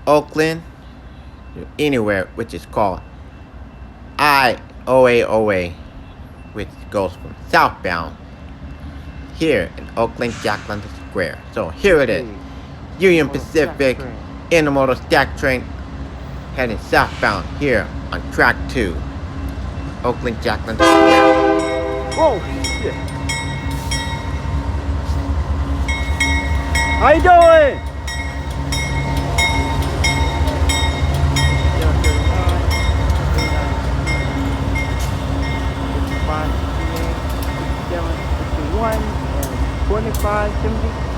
Oakland to anywhere, which is called IOAOA, which goes from southbound here in Oakland Jackson Square. So here it is, Union Pacific Intermodal Stack Train heading southbound here on track 2, Oakland Jackson Square. Whoa, shit. How you doing? And 2576.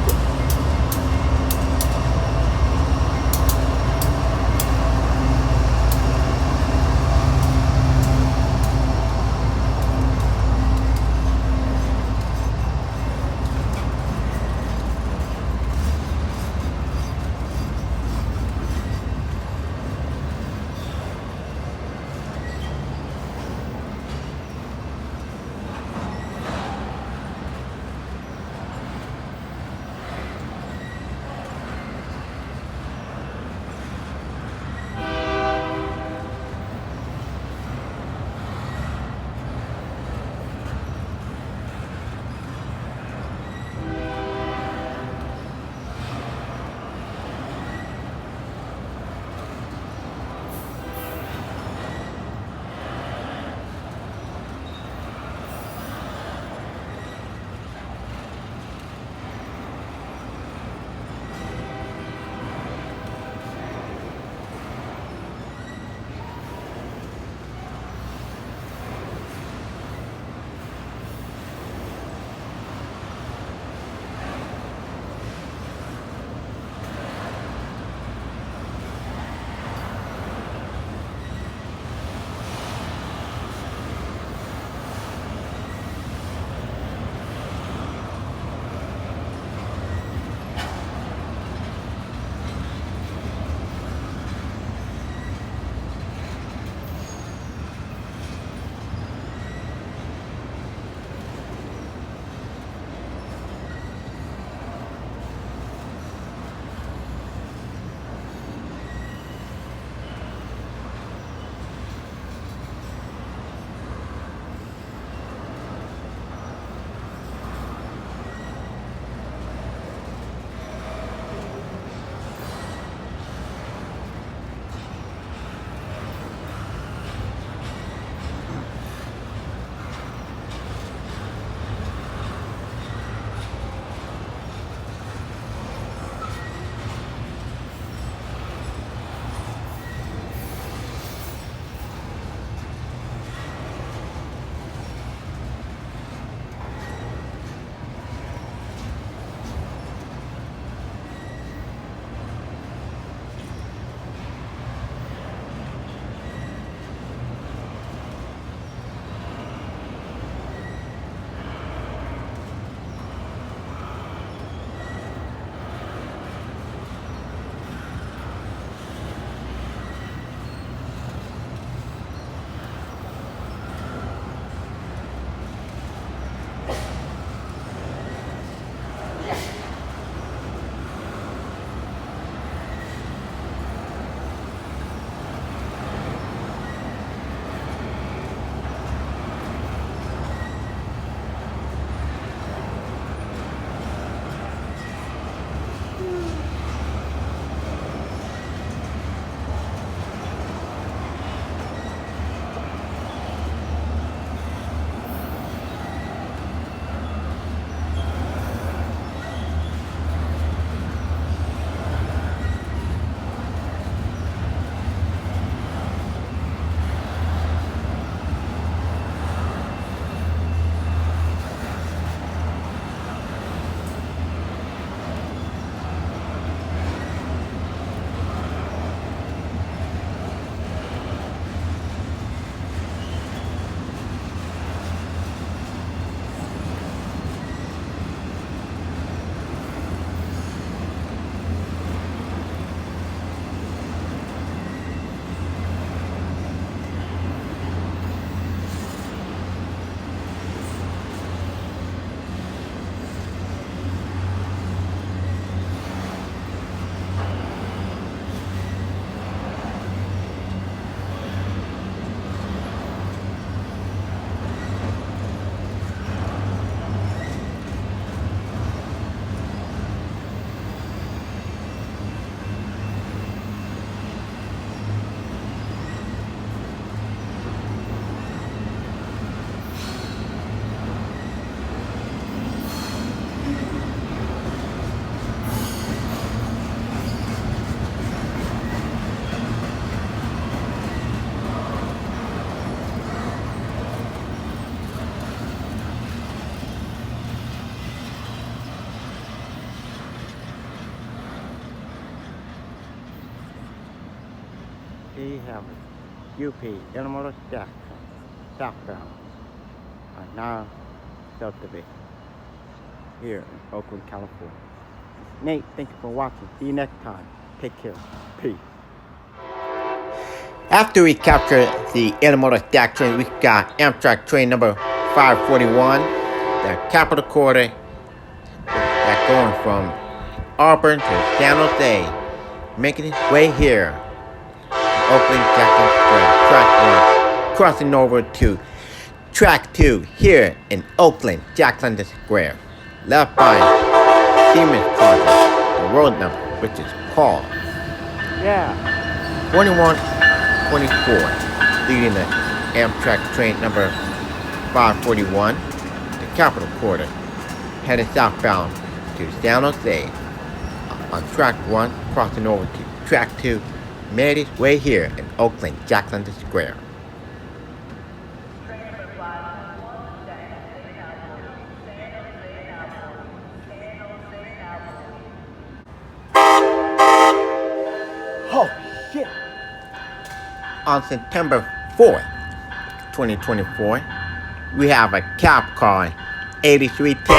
Here you have it. UP, Intermodal Jackson, southbound, now south of it, here in Oakland, California. Nate, thank you for watching. See you next time. Take care. Peace. After we captured the intermodal stack train, we got Amtrak train number 541, the Capital Corridor, that going from Auburn to San Jose, making its way here. Oakland, Jackson Square, track 1, crossing over to track 2 here in Oakland, Jackson Square. Left by Siemens Project, the road number, which is called 2124, leading the Amtrak train number 541, the Capital Corridor, heading southbound to San Jose on track 1, crossing over to track 2, made its way here in Oakland, Jackson Square. Oh shit! On September 4th, 2024, we have a cab car 8310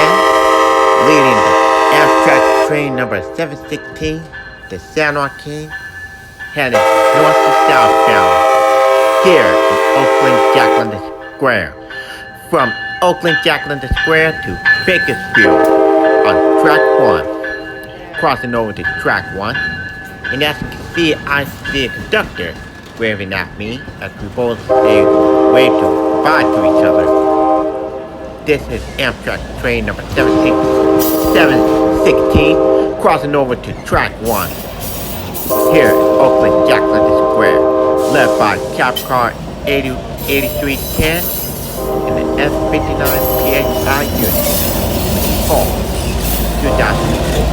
leading the Amtrak train number 716 to San Joaquin, heading north to southbound here in Oakland, Jackson Square. From Oakland, Jackson Square to Bakersfield on track 1, crossing over to track 1. And as you can see, I see a conductor waving at me as we both say wave to goodbye to each other. This is Amtrak train number 716, crossing over to track 1 here in Oakland, Jackson Square, led by cab car 8310 and the S59 PHI unit, called 2004.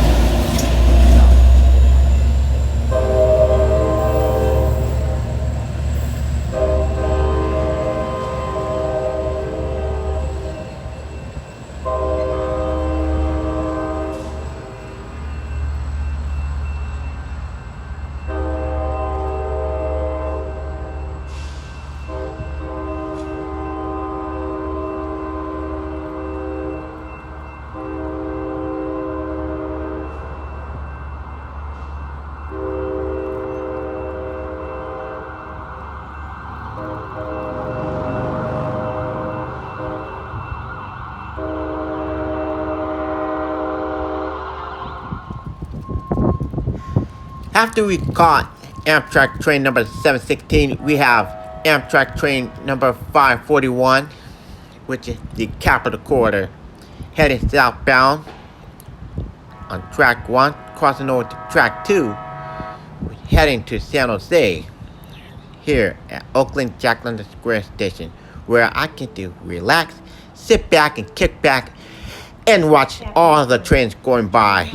After we caught Amtrak train number 716, we have Amtrak train number 541, which is the Capital Corridor, heading southbound on track 1, crossing over to track 2, heading to San Jose, here at Oakland Jackson Square Station, where I get to relax, sit back and kick back, and watch all the trains going by,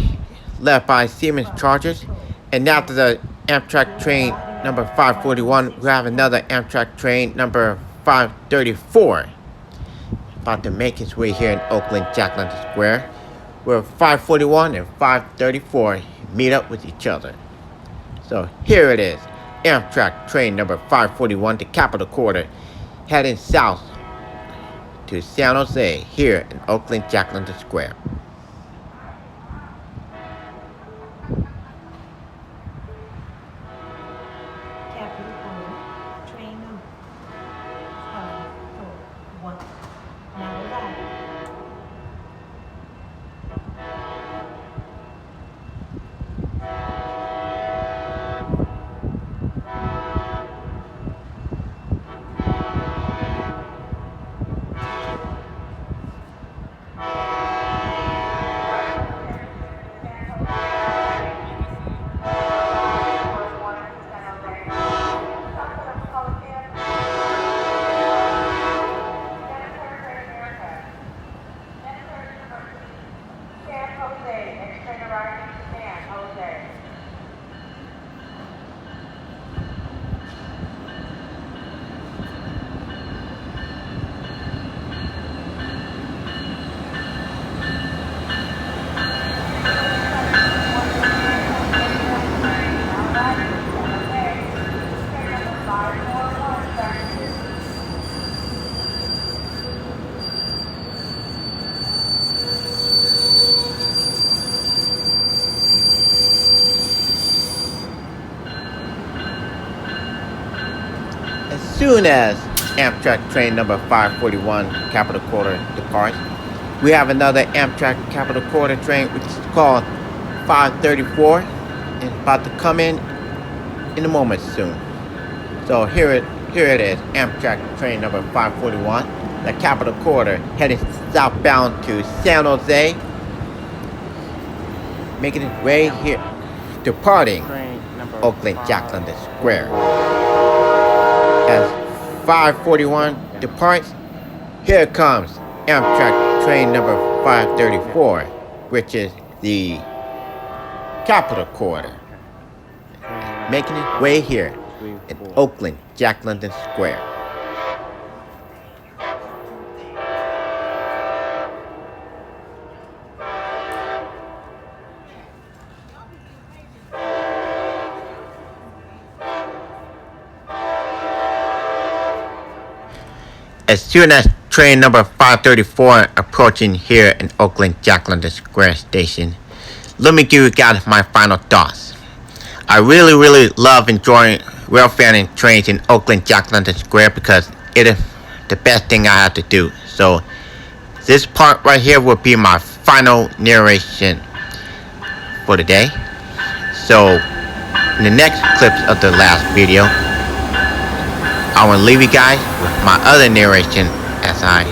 led by Siemens Chargers. And after the Amtrak train number 541, we have another Amtrak train number 534 about to make its way here in Oakland, Jackson Square, where 541 and 534 meet up with each other. So here it is, Amtrak train number 541 to Capital Corridor, heading south to San Jose, here in Oakland, Jackson Square. Capital Corridor, train number 541. Now arriving. soon as Amtrak train number 541 Capital Quarter departs, we have another Amtrak Capital Quarter train which is called 534 and about to come in a moment soon. So here it is, Amtrak train number 541, the Capital Quarter, heading southbound to San Jose, making its way here, departing Train number Oakland five. Jackson Square. As 541 departs, here comes Amtrak train number 534, which is the Capital Quarter, making its way here in Oakland, Jack London Square. As soon as train number 534 approaching here in Oakland, Jack London Square station, let me give you guys my final thoughts. I really love enjoying railfanning trains in Oakland, Jack London Square because it is the best thing I have to do. So this part right here will be my final narration for the day. So in the next clips of the last video, I want to leave you guys with my other narration as I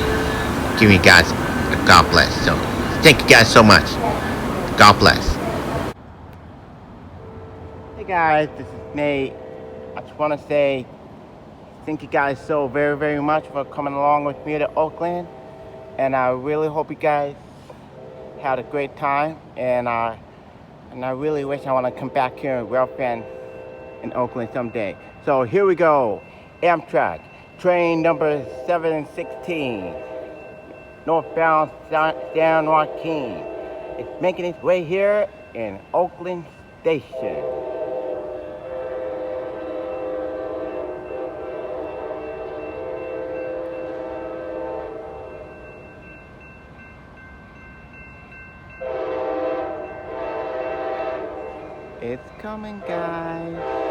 give you guys a God bless. So thank you guys so much. God bless. Hey guys, this is Nate. I just want to say thank you guys so very much for coming along with me to Oakland, and I really hope you guys had a great time, and I really wish I want to come back here and railfan in Oakland someday. So here we go. Amtrak train number 716, northbound San Joaquin. It's making its way here in Oakland Station. It's coming, guys.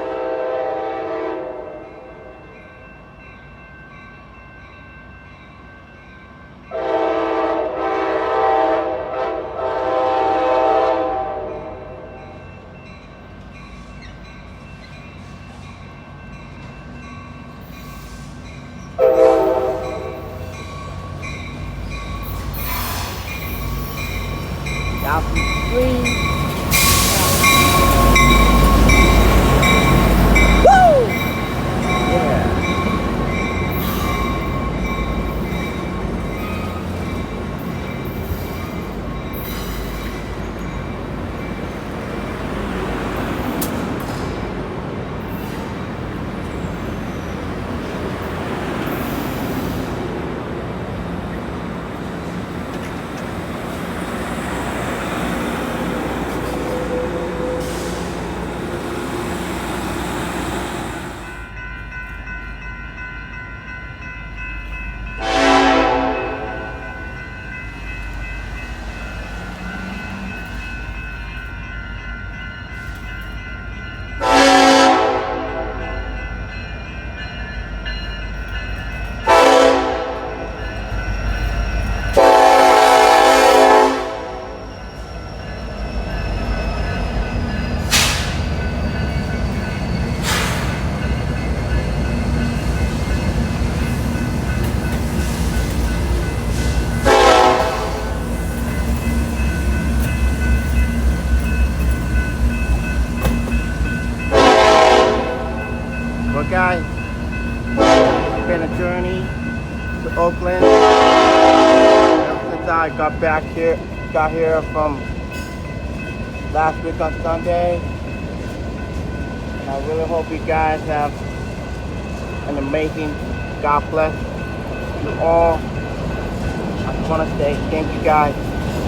Out the street. Well guys, it's been a journey to Oakland ever since I got here from last week on Sunday. And I really hope you guys have an amazing, God bless you all. I just want to say thank you guys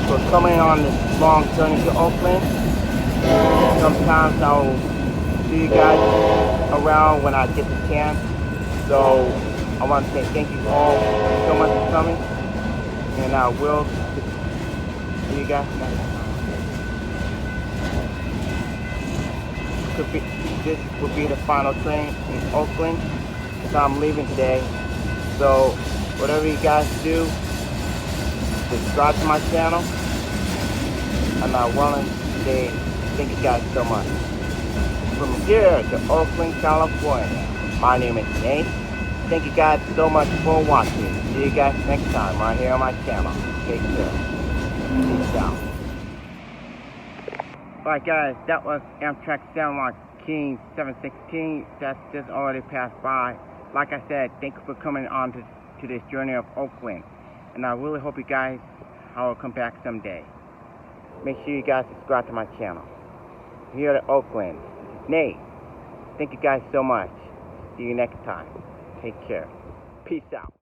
for coming on this long journey to Oakland. Sometimes I'll see you guys around when I get the chance. So I want to say thank you all so much for coming, and I will see you guys next time. This will be the final train in Oakland, So I'm leaving today. So whatever you guys do, subscribe to my channel. I'm not willing today. Thank you guys so much. From here to Oakland, California, my name is Nate. Thank you guys so much for watching. See you guys next time right here on my channel. Take care. Peace out. Alright guys, that was Amtrak Starlight King 716. That's just already passed by. Like I said, thank you for coming on to this journey of Oakland. And I really hope you guys will come back someday. Make sure you guys subscribe to my channel. Here at Oakland, this is Nate. Thank you guys so much. See you next time. Take care. Peace out.